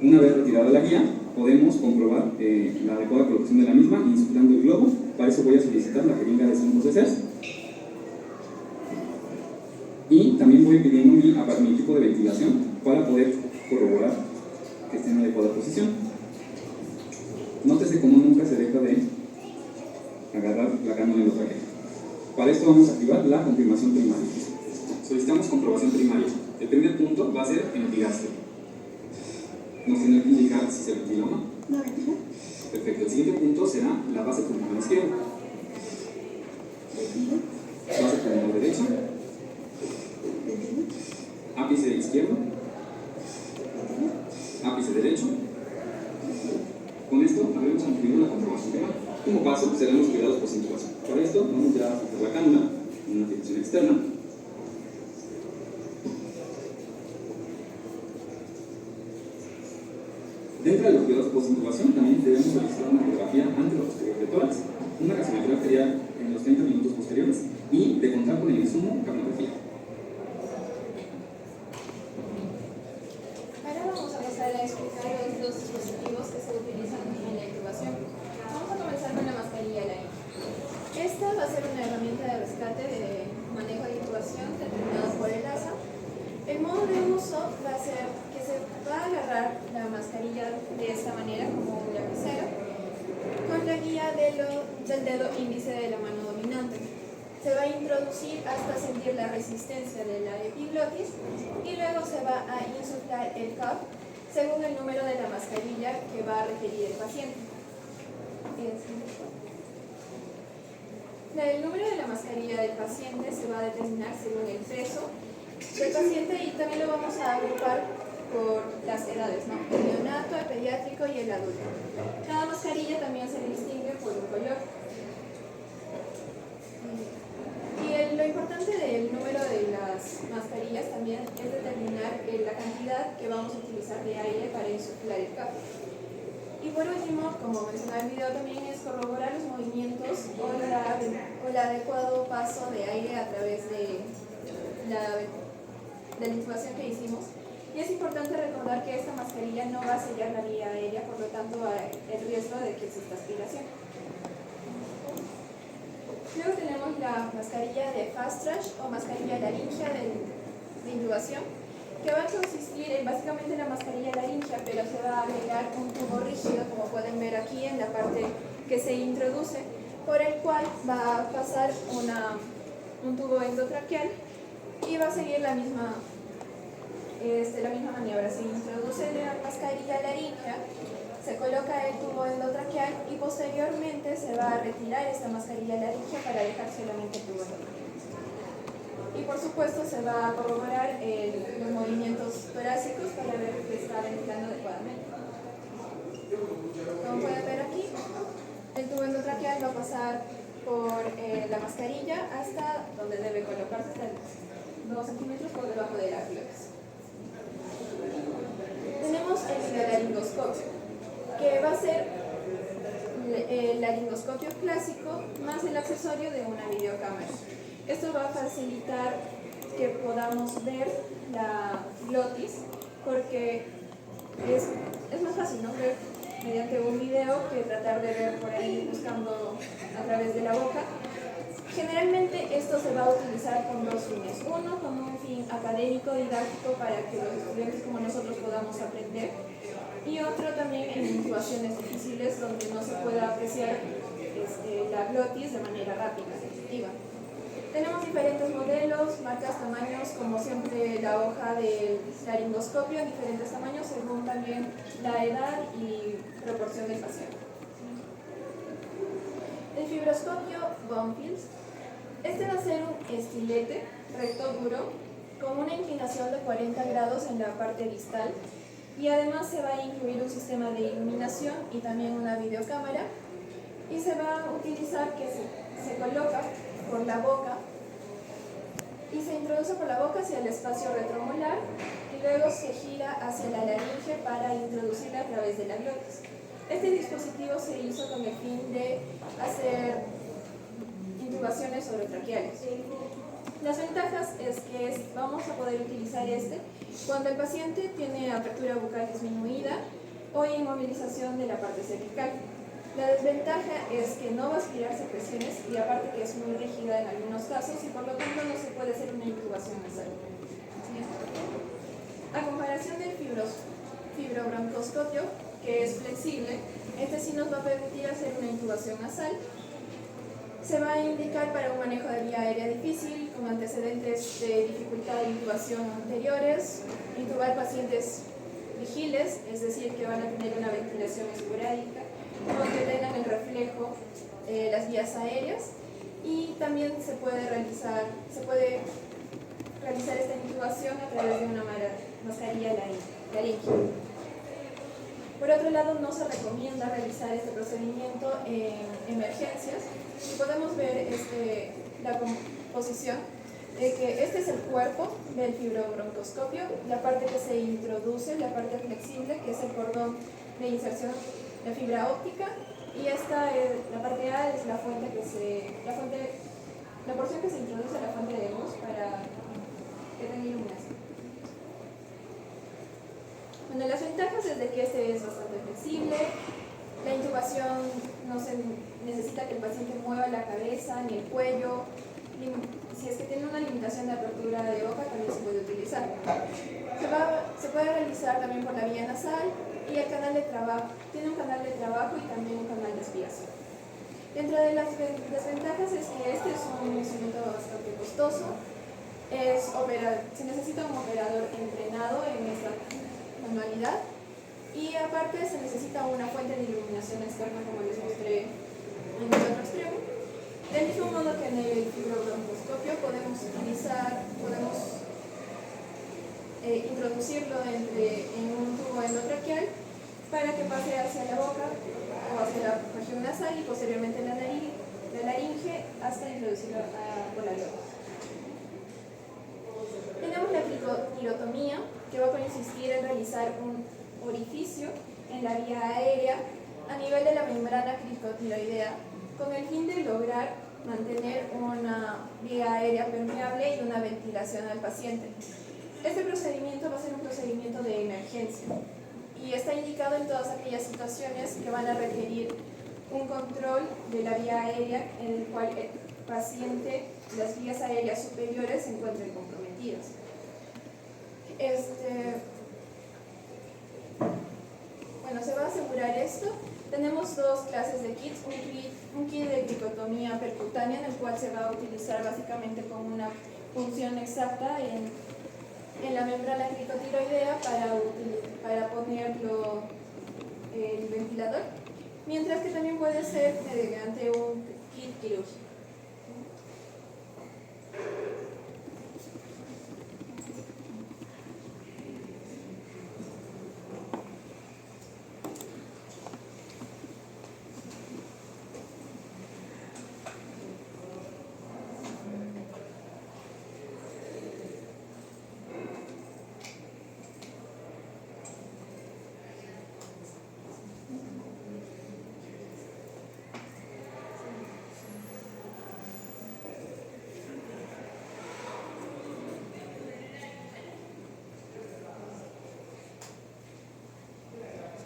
Una vez retirada la guía, podemos comprobar la adecuada colocación de la misma insuflando el globo. Para eso voy a solicitar la jeringa de 5 cc. Y también voy pidiendo mi equipo de ventilación para poder corroborar que esté en adecuada posición. Nótese cómo nunca se deja de agarrar la cánula endotraqueal. Para esto vamos a activar la confirmación primaria. Solicitamos comprobación primaria. El primer punto va a ser ventilarse. Nos tendrá que indicar si se ventila o no. ¿No ventila? Perfecto. El siguiente punto será la base pulmonar izquierda. Base pulmonar derecha. Ápice izquierdo. Ápice derecho. Con esto habremos concluido la comprobación primaria. Como paso serán los cuidados posintubación. Para esto vamos ya a hacer la cánula en una dirección externa. Dentro de los cuidados posintubación también debemos solicitar una radiografía antero posterior de tórax, una gasometría arterial en los 30 minutos posteriores y de contar con el insumo capnografía. Ahora vamos a pasar a explicar mascarilla de esta manera, como un lapicero, con la guía del dedo índice de la mano dominante. Se va a introducir hasta sentir la resistencia de la epiglotis y luego se va a insuflar el CAP según el número de la mascarilla que va a requerir el paciente. El número de la mascarilla del paciente se va a determinar según el peso del paciente y también lo vamos a agrupar por las edades, ¿no? El neonato, el pediátrico y el adulto. Cada mascarilla también se distingue por un color. Y lo importante del número de las mascarillas también es determinar la cantidad que vamos a utilizar de aire para insuflar el CAP. Y por último, como mencionaba el video también, es corroborar los movimientos o el adecuado paso de aire a través de la intubación que hicimos. Y es importante recordar que esta mascarilla no va a sellar la vía aérea, por lo tanto el riesgo de que exista aspiración. Luego tenemos la mascarilla de Fast Trash o mascarilla laringea de intubación, que va a consistir en básicamente la mascarilla laringea, pero se va a agregar un tubo rígido, como pueden ver aquí en la parte que se introduce, por el cual va a pasar un tubo endotraqueal y va a seguir la misma maniobra. Se introduce la mascarilla laringea, se coloca el tubo endotraqueal y posteriormente se va a retirar esta mascarilla laringea para dejar solamente el tubo endotraqueal. Y por supuesto se va a corroborar los movimientos torácicos para ver que está ventilando adecuadamente. Como pueden ver aquí, el tubo endotraqueal va a pasar por la mascarilla hasta donde debe colocarse, hasta 2 centímetros por debajo de la glotis. Tenemos el laringoscopio, que va a ser el laringoscopio clásico más el accesorio de una videocámara. Esto va a facilitar que podamos ver la glotis, porque es más fácil, ¿no?, ver mediante un video que tratar de ver por ahí buscando a través de la boca. Generalmente esto se va a utilizar con 2 fines. Uno, con un fin académico, didáctico, para que los estudiantes como nosotros podamos aprender. Y otro también en intubaciones difíciles donde no se pueda apreciar la glotis de manera rápida y efectiva. Tenemos diferentes modelos, marcas, tamaños, como siempre la hoja del laringoscopio en diferentes tamaños según también la edad y proporción del paciente. El fibroscopio Bonfils. Este va a ser un estilete recto duro con una inclinación de 40 grados en la parte distal y además se va a incluir un sistema de iluminación y también una videocámara y se va a utilizar que se coloca por la boca y se introduce por la boca hacia el espacio retromolar y luego se gira hacia la laringe para introducirla a través de la glotis. Este dispositivo se hizo con el fin de hacer intubaciones orotraqueales. Las ventajas es que vamos a poder utilizar cuando el paciente tiene apertura bucal disminuida o inmovilización de la parte cervical. La desventaja es que no va a aspirar secreciones y aparte que es muy rígida en algunos casos y por lo tanto no se puede hacer una intubación nasal. A comparación del fibrobroncoscopio, que es flexible, sí nos va a permitir hacer una intubación nasal. Se va a indicar para un manejo de vía aérea difícil, con antecedentes de dificultad de intubación anteriores, intubar pacientes vigiles, es decir, que van a tener una ventilación esporádica, o que tengan el reflejo las vías aéreas, y también se puede realizar esta intubación a través de una mascarilla laringea. Por otro lado, no se recomienda realizar este procedimiento en emergencias. Y podemos ver la composición de que este es el cuerpo del fibrobroncoscopio, la parte que se introduce, la parte flexible, que es el cordón de inserción de fibra óptica, y la parte A es la porción que se introduce a la fuente de luz para que tenga iluminación. Bueno, las ventajas es de que es bastante flexible, la intubación no se necesita que el paciente mueva la cabeza ni el cuello, si es que tiene una limitación de apertura de boca también se puede utilizar. Se puede realizar también por la vía nasal y el canal de trabajo. Tiene un canal de trabajo y también un canal de aspiración. Dentro de las desventajas es que este es un instrumento bastante costoso. Se necesita un operador entrenado en esta manualidad y aparte se necesita una fuente de iluminación externa, como les mostré en el otro extremo. Del mismo modo que en el fibrobroncoscopio podemos introducirlo en un tubo endotraqueal para que pase hacia la boca o hacia la región nasal y posteriormente la laringe hasta introducirlo por la lengua. Tenemos la cricotirotomía, que va a consistir en realizar un orificio en la vía aérea a nivel de la membrana cricotiroidea con el fin de lograr mantener una vía aérea permeable y una ventilación al paciente. Este procedimiento va a ser un procedimiento de emergencia y está indicado en todas aquellas situaciones que van a requerir un control de la vía aérea en el cual el paciente, las vías aéreas superiores se encuentren comprometidas. Bueno, se va a asegurar esto. Tenemos dos clases de kits, un kit de cricotomía percutánea en el cual se va a utilizar básicamente con una punción exacta en la membrana cricotiroidea para ponerlo el ventilador, mientras que también puede ser mediante un kit quirúrgico.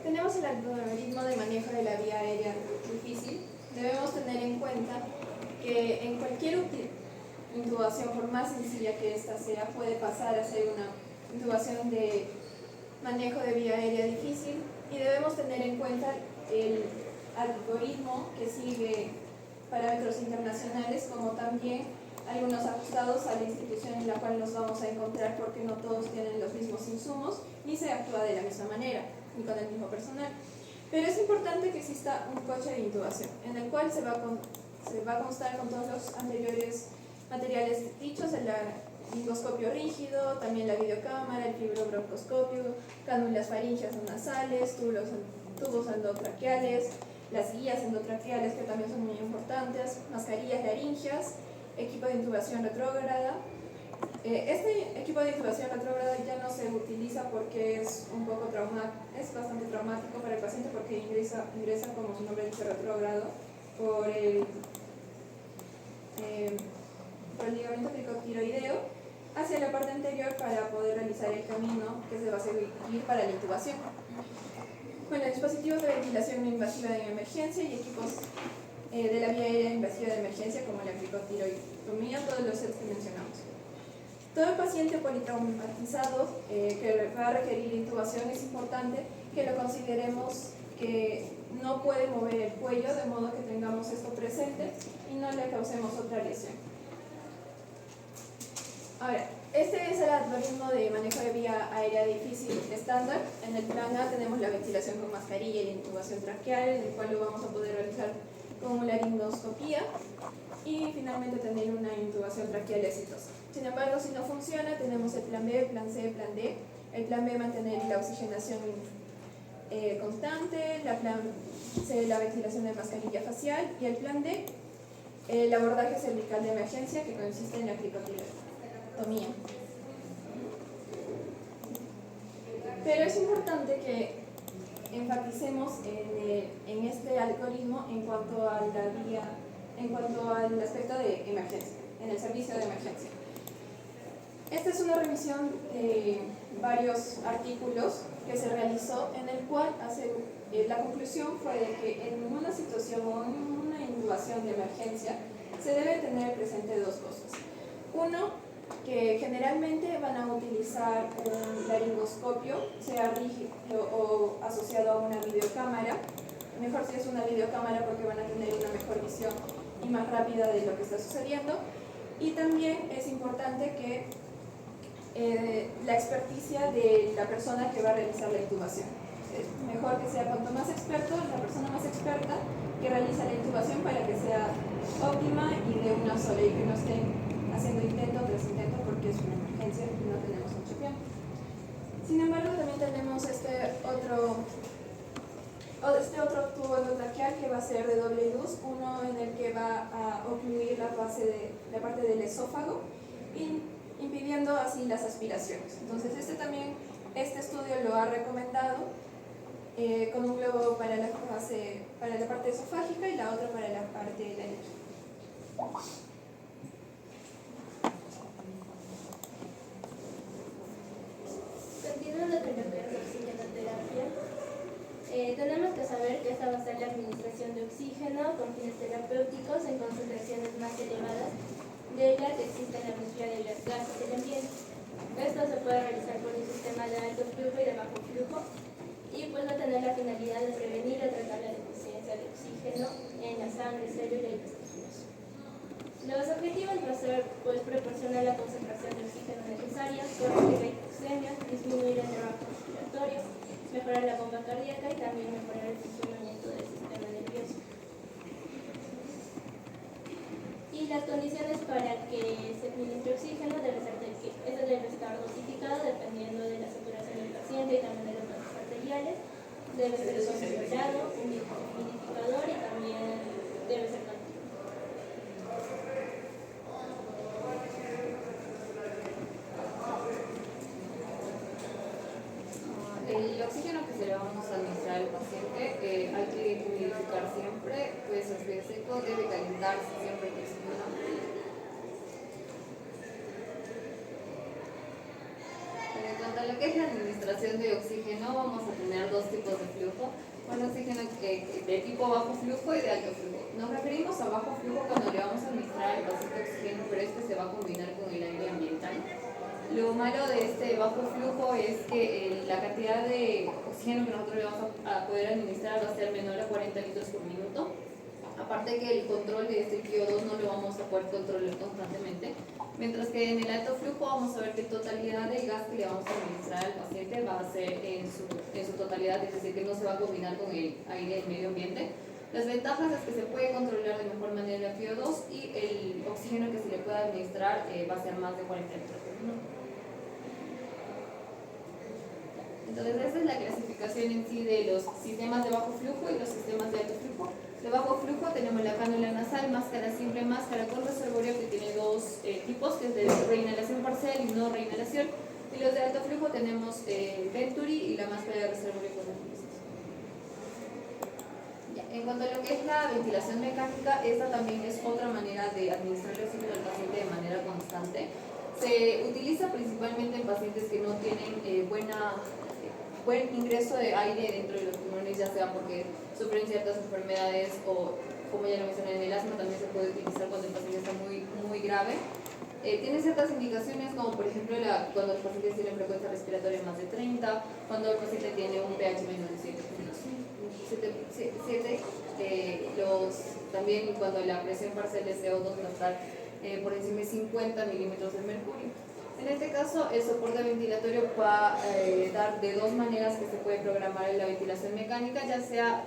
Tenemos el algoritmo de manejo de la vía aérea difícil. Debemos tener en cuenta que en cualquier intubación, por más sencilla que ésta sea, puede pasar a ser una intubación de manejo de vía aérea difícil y debemos tener en cuenta el algoritmo que sigue parámetros internacionales, como también algunos ajustados a la institución en la cual nos vamos a encontrar, porque no todos tienen los mismos insumos ni se actúa de la misma manera ni con el mismo personal. Pero es importante que exista un coche de intubación en el cual se va a constar con todos los anteriores materiales dichos: el laringoscopio rígido, también la videocámara, el fibrobroncoscopio, cánulas faringeas o nasales, tubos endotraqueales, las guías endotraqueales, que también son muy importantes, mascarillas laringeas, equipo de intubación retrógrada. Este equipo de intubación retrógrada ya no se utiliza porque es bastante traumático para el paciente, porque ingresa como su nombre dice, retrógrado, por el ligamento cricotiroideo hacia la parte anterior para poder realizar el camino que se va a seguir para la intubación. Bueno, dispositivos de ventilación no invasiva en emergencia y equipos de la vía aérea invasiva de emergencia, como la cricotirotomía, todos los sets que mencionamos. Todo paciente politraumatizado que va a requerir intubación, es importante que lo consideremos que no puede mover el cuello, de modo que tengamos esto presente y no le causemos otra lesión. Ahora, este es el algoritmo de manejo de vía aérea difícil estándar. En el plan A tenemos la ventilación con mascarilla y la intubación traqueal, en el cual lo vamos a poder realizar con una laringoscopía y finalmente tener una intubación traqueal exitosa. Sin embargo, si no funciona, tenemos el plan B, plan C, plan D. El plan B, mantener la oxigenación constante, la plan C, la ventilación de mascarilla facial, y el plan D, el abordaje cervical de emergencia, que consiste en la cricotirotomía. Pero es importante que enfaticemos en este algoritmo en cuanto al aspecto de emergencia, en el servicio de emergencia. Esta es una revisión de varios artículos que se realizó, en el cual la conclusión fue de que en una situación o en una intubación de emergencia se debe tener presente dos cosas. Uno, que generalmente van a utilizar un laringoscopio, sea rígido o asociado a una videocámara. Mejor si es una videocámara porque van a tener una mejor visión y más rápida de lo que está sucediendo. Y también es importante que la experticia de la persona que va a realizar la intubación. Es mejor que sea cuanto más experto, la persona más experta que realiza la intubación para que sea óptima y de una sola y que no estén haciendo intento tras intento porque es una emergencia y no tenemos mucho tiempo. Sin embargo, también tenemos este otro tubo endotraqueal que va a ser de doble luz, uno en el que va a ocluir la parte del esófago, impidiendo así las aspiraciones. Entonces este estudio lo ha recomendado con un globo para la parte esofágica y la otra para la parte laringe. Continuando con lo que es la oxigenoterapia, tenemos que saber que esta va a ser la administración de oxígeno con fines terapéuticos en concentraciones más elevadas de la que existe en la atmósfera de los gases del ambiente. Esto se puede realizar por un sistema de alto flujo y de bajo flujo y pues va a tener la finalidad de prevenir o tratar la deficiencia de oxígeno en la sangre, célula y tejidos. Los objetivos va a ser pues proporcionar la concentración de oxígeno necesaria, corregir la hipoxemia, disminuir el trabajo respiratorio, mejorar la bomba cardíaca y también mejorar el funcionamiento del sistema nervioso. Y las condiciones para que se administre oxígeno debe ser de que este debe estar dosificado dependiendo de la saturación del paciente y también de los datos arteriales. Debe ser controlado, un humidificador y también debe ser continuo. El oxígeno que se le vamos a administrar al paciente hay que humidificar siempre, pues es bien seco, debe calentarse siempre que se pueda. Pero en cuanto a lo que es la administración de oxígeno, vamos a tener dos tipos de flujo. Un oxígeno de tipo bajo flujo y de alto flujo. Nos referimos a bajo flujo cuando le vamos a administrar al paciente oxígeno, pero este se va a combinar con el aire ambiental. Lo malo de este bajo flujo es que la cantidad de oxígeno que nosotros le vamos a poder administrar va a ser menor a 40 litros por minuto. Aparte que el control de este CO2 no lo vamos a poder controlar constantemente. Mientras que en el alto flujo vamos a ver que totalidad del gas que le vamos a administrar al paciente va a ser en su totalidad, es decir, que no se va a combinar con el aire del medio ambiente. Las ventajas es que se puede controlar de mejor manera el CO2 y el oxígeno que se le pueda administrar va a ser más de 40 litros por minuto. Entonces esa es la clasificación en sí de los sistemas de bajo flujo y los sistemas de alto flujo. De bajo flujo tenemos la cánula nasal, máscara simple, máscara con reservorio, que tiene dos tipos, que es de reinhalación parcial y no reinhalación. Y los de alto flujo tenemos Venturi y la máscara de reservorio con reservorio. En cuanto a lo que es la ventilación mecánica, esta también es otra manera de administrar el oxígeno al paciente de manera constante. Se utiliza principalmente en pacientes que no tienen buen ingreso de aire dentro de los pulmones, ya sea porque sufren ciertas enfermedades o, como ya lo mencioné, en el asma también se puede utilizar cuando el paciente está muy grave. Tiene ciertas indicaciones, como por ejemplo cuando el paciente tiene frecuencia respiratoria más de 30, cuando el paciente tiene un pH menos de 7, también cuando la presión parcial de CO2 va a estar por encima de 50 milímetros de mercurio. En este caso, el soporte ventilatorio va a dar de dos maneras que se puede programar en la ventilación mecánica, ya sea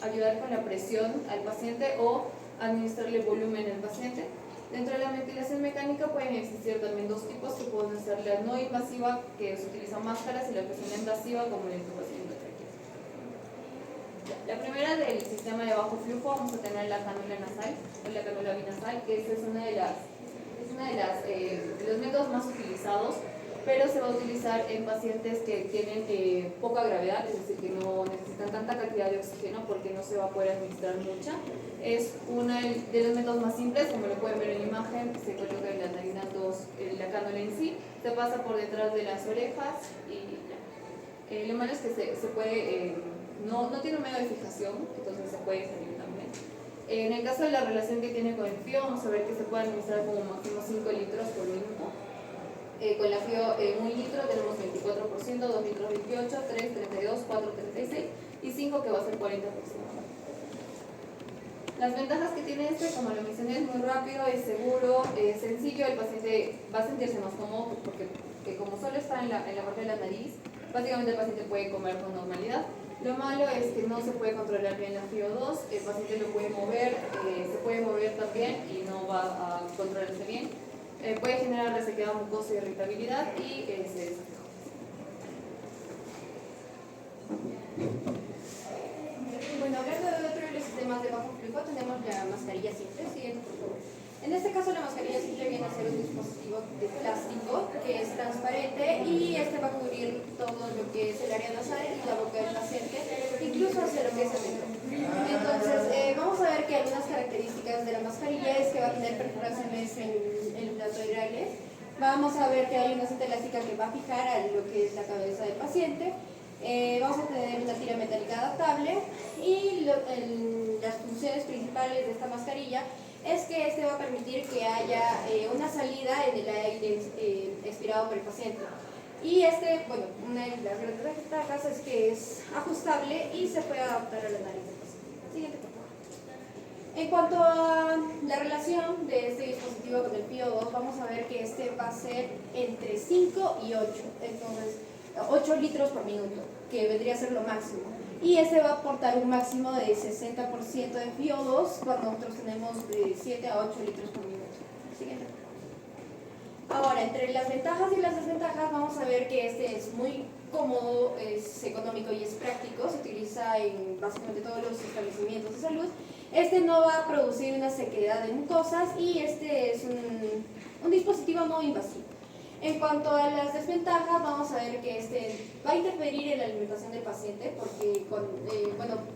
ayudar con la presión al paciente o administrarle volumen al paciente. Dentro de la ventilación mecánica pueden existir también dos tipos, que pueden ser la no invasiva, que se utiliza máscaras, y la que es una invasiva, como la intubación intratraqueal. La primera del sistema de bajo flujo vamos a tener la cánula nasal o la cánula binasal, que esa es una de los métodos más utilizados, pero se va a utilizar en pacientes que tienen poca gravedad, es decir, que no necesitan tanta cantidad de oxígeno porque no se va a poder administrar mucha. Es uno de los métodos más simples, como lo pueden ver en la imagen, se coloca en las narinas la cánula en sí, se pasa por detrás de las orejas y ya. Lo malo es que se puede, no tiene un medio de fijación, entonces se puede salir también. En el caso de la relación que tiene con el frío, vamos a ver que se puede administrar como máximo 5 litros por minuto. Con la FIO 1 litro tenemos 24%, 2 litros 28, 3, 32, 4, 36 y 5 que va a ser 40%. Las ventajas que tiene este, como lo mencioné, es muy rápido, es seguro, es sencillo, el paciente va a sentirse más cómodo porque como solo está en la parte de la nariz, básicamente el paciente puede comer con normalidad. Lo malo es que no se puede controlar bien la FIO2, el paciente lo puede mover, se puede mover también y no va a controlarse bien. Puede generar resequedad mucosa y irritabilidad y se desafía. Bueno, hablando de otro de los sistemas de bajo flujo, tenemos la mascarilla simple. Siguiente, por favor. En este caso, la mascarilla simple viene a ser un dispositivo de plástico que es transparente y este va a cubrir todo lo que es el área nasal y la boca del paciente, incluso hacia lo que es el mentón. Entonces, vamos a ver que algunas características de la mascarilla es que va a tener perforaciones en los laterales. Vamos a ver que hay una cinta elástica que va a fijar a lo que es la cabeza del paciente. Vamos a tener una tira metálica adaptable y las funciones principales de esta mascarilla es que este va a permitir que haya una salida en el aire expirado por el paciente. Y bueno, una de las grandes ventajas es que es ajustable y se puede adaptar a la nariz del paciente. Siguiente, por favor. En cuanto a la relación de este dispositivo con el FIO2, vamos a ver que este va a ser entre 5 y 8. Entonces, 8 litros por minuto, que vendría a ser lo máximo. Y este va a aportar un máximo de 60% de FIO2 cuando nosotros tenemos de 7 a 8 litros por minuto. Siguiente. Ahora, entre las ventajas y las desventajas, vamos a ver que este es muy cómodo, es económico y es práctico. Se utiliza en básicamente todos los establecimientos de salud. Este no va a producir una sequedad de mucosas y este es un dispositivo no invasivo. En cuanto a las desventajas, vamos a ver que este va a interferir en la alimentación del paciente porque,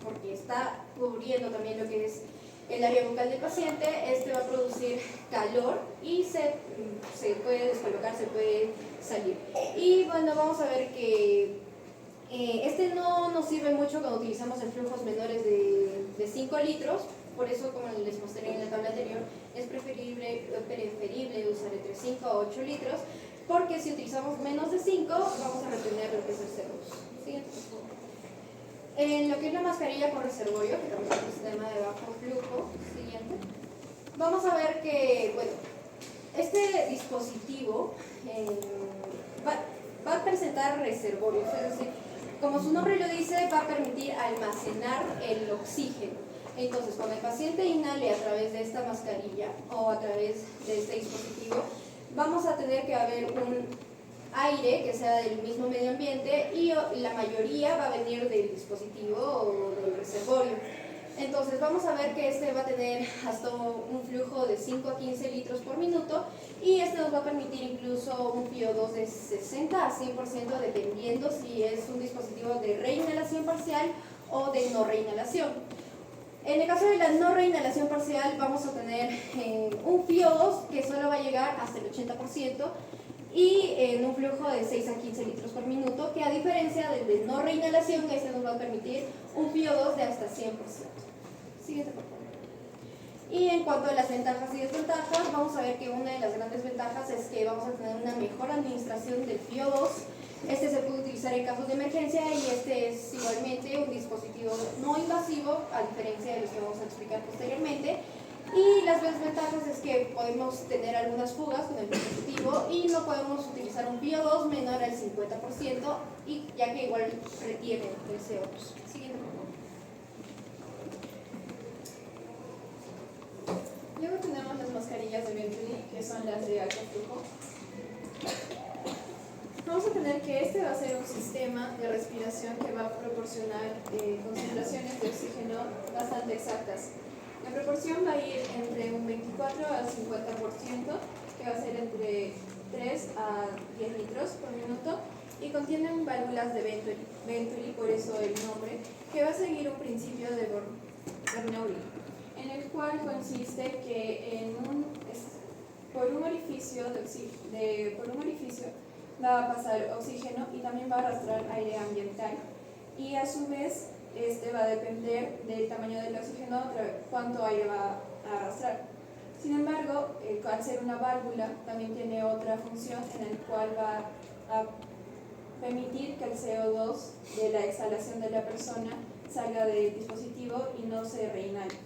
porque está cubriendo también lo que es el área bucal del paciente. Este va a producir calor y se puede descolocar, se puede salir. Y bueno, vamos a ver que este no nos sirve mucho cuando utilizamos en flujos menores de 5 litros. Por eso, como les mostré en la tabla anterior, es preferible usar entre 5 a 8 litros. Porque si utilizamos menos de 5, vamos a retener lo que es el CO2. Siguiente, por favor. En lo que es la mascarilla con reservorio, que también es un sistema de bajo flujo, siguiente, vamos a ver que, bueno, este dispositivo va a presentar reservorios, es decir, como su nombre lo dice, va a permitir almacenar el oxígeno. Entonces, cuando el paciente inhale a través de esta mascarilla o a través de este dispositivo, vamos a tener que haber un aire que sea del mismo medio ambiente y la mayoría va a venir del dispositivo o del reservorio. Entonces vamos a ver que este va a tener hasta un flujo de 5 a 15 litros por minuto y este nos va a permitir incluso un FIO2 de 60 a 100% dependiendo si es un dispositivo de reinhalación parcial o de no reinhalación. En el caso de la no reinhalación parcial vamos a tener un FIO2 que solo va a llegar hasta el 80% y en un flujo de 6 a 15 litros por minuto, que a diferencia del de no reinhalación, este nos va a permitir un FIO2 de hasta 100%. Siguiente, por favor. Y en cuanto a las ventajas y desventajas, vamos a ver que una de las grandes ventajas es que vamos a tener una mejor administración del FIO2. Este se puede utilizar en casos de emergencia y este es igualmente un dispositivo no invasivo, a diferencia de los que vamos a explicar posteriormente. Y las desventajas es que podemos tener algunas fugas con el dispositivo y no podemos utilizar un FIO2 menor al 50%, y ya que igual retiene el CO2. Siguiente, por favor. Luego tenemos las mascarillas de Venturi, que son las de alto flujo. Vamos a tener que este va a ser un sistema de respiración que va a proporcionar concentraciones de oxígeno bastante exactas. La proporción va a ir entre un 24 al 50%, que va a ser entre 3 a 10 litros por minuto, y contienen válvulas de Venturi, por eso el nombre, que va a seguir un principio de Bernoulli, en el cual consiste que por un orificio va a pasar oxígeno y también va a arrastrar aire ambiental, y a su vez este va a depender del tamaño del oxígeno cuánto aire va a arrastrar. Sin embargo, al ser una válvula, también tiene otra función en la cual va a permitir que el CO2 de la exhalación de la persona salga del dispositivo y no se reinhale.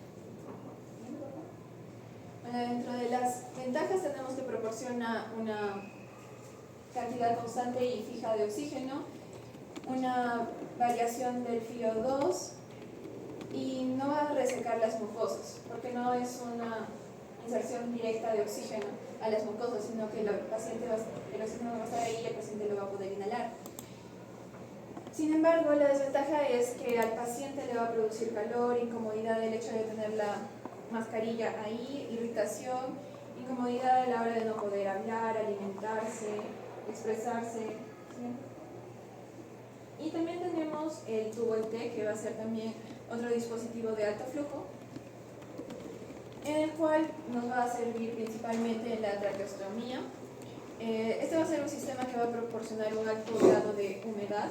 Bueno, dentro de las ventajas tenemos que proporciona una cantidad constante y fija de oxígeno, una variación del FiO2 y no va a resecar las mucosas, porque no es una inserción directa de oxígeno a las mucosas, sino que el oxígeno va a estar ahí y el paciente lo va a poder inhalar. Sin embargo, la desventaja es que al paciente le va a producir calor, incomodidad el hecho de tener la mascarilla ahí, irritación, incomodidad a la hora de no poder hablar, alimentarse, expresarse, ¿sí? Y también tenemos el tubo T, que va a ser también otro dispositivo de alto flujo, en el cual nos va a servir principalmente en la traqueostomía. Este va a ser un sistema que va a proporcionar un alto grado de humedad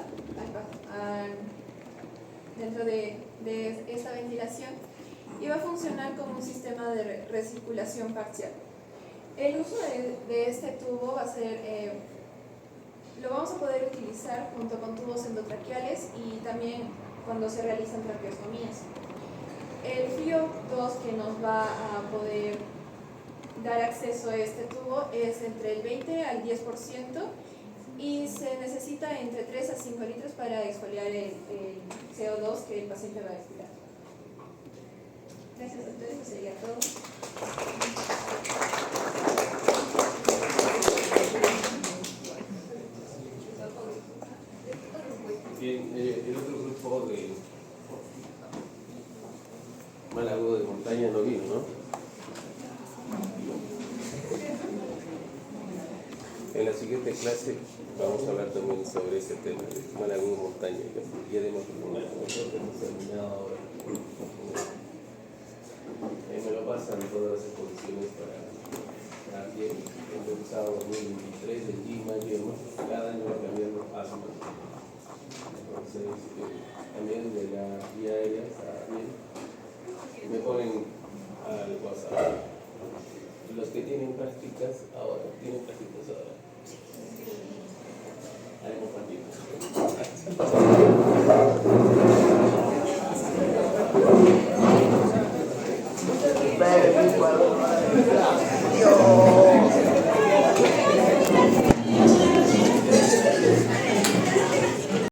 dentro de esta ventilación y va a funcionar como un sistema de recirculación parcial. El uso de este tubo va a ser, lo vamos a poder utilizar junto con tubos endotraqueales y también cuando se realizan traqueostomías. El FiO2 que nos va a poder dar acceso a este tubo es entre el 20 al 10% y se necesita entre 3 a 5 litros para exfoliar el CO2 que el paciente va a expirar. Gracias a ustedes, eso sería todo. Bien, el otro grupo de mal agudo de montaña no vino, ¿no? En la siguiente clase vamos a hablar también sobre ese tema de mal agudo de montaña y además una terminado ahora. Me lo pasan todas las exposiciones para alguien. Empezado 2023 el GIMA y demás, cada año va cambiando asma. Entonces, también de la vía aérea está bien. Me ponen al WhatsApp. Los que tienen prácticas ahora, haremos prácticas.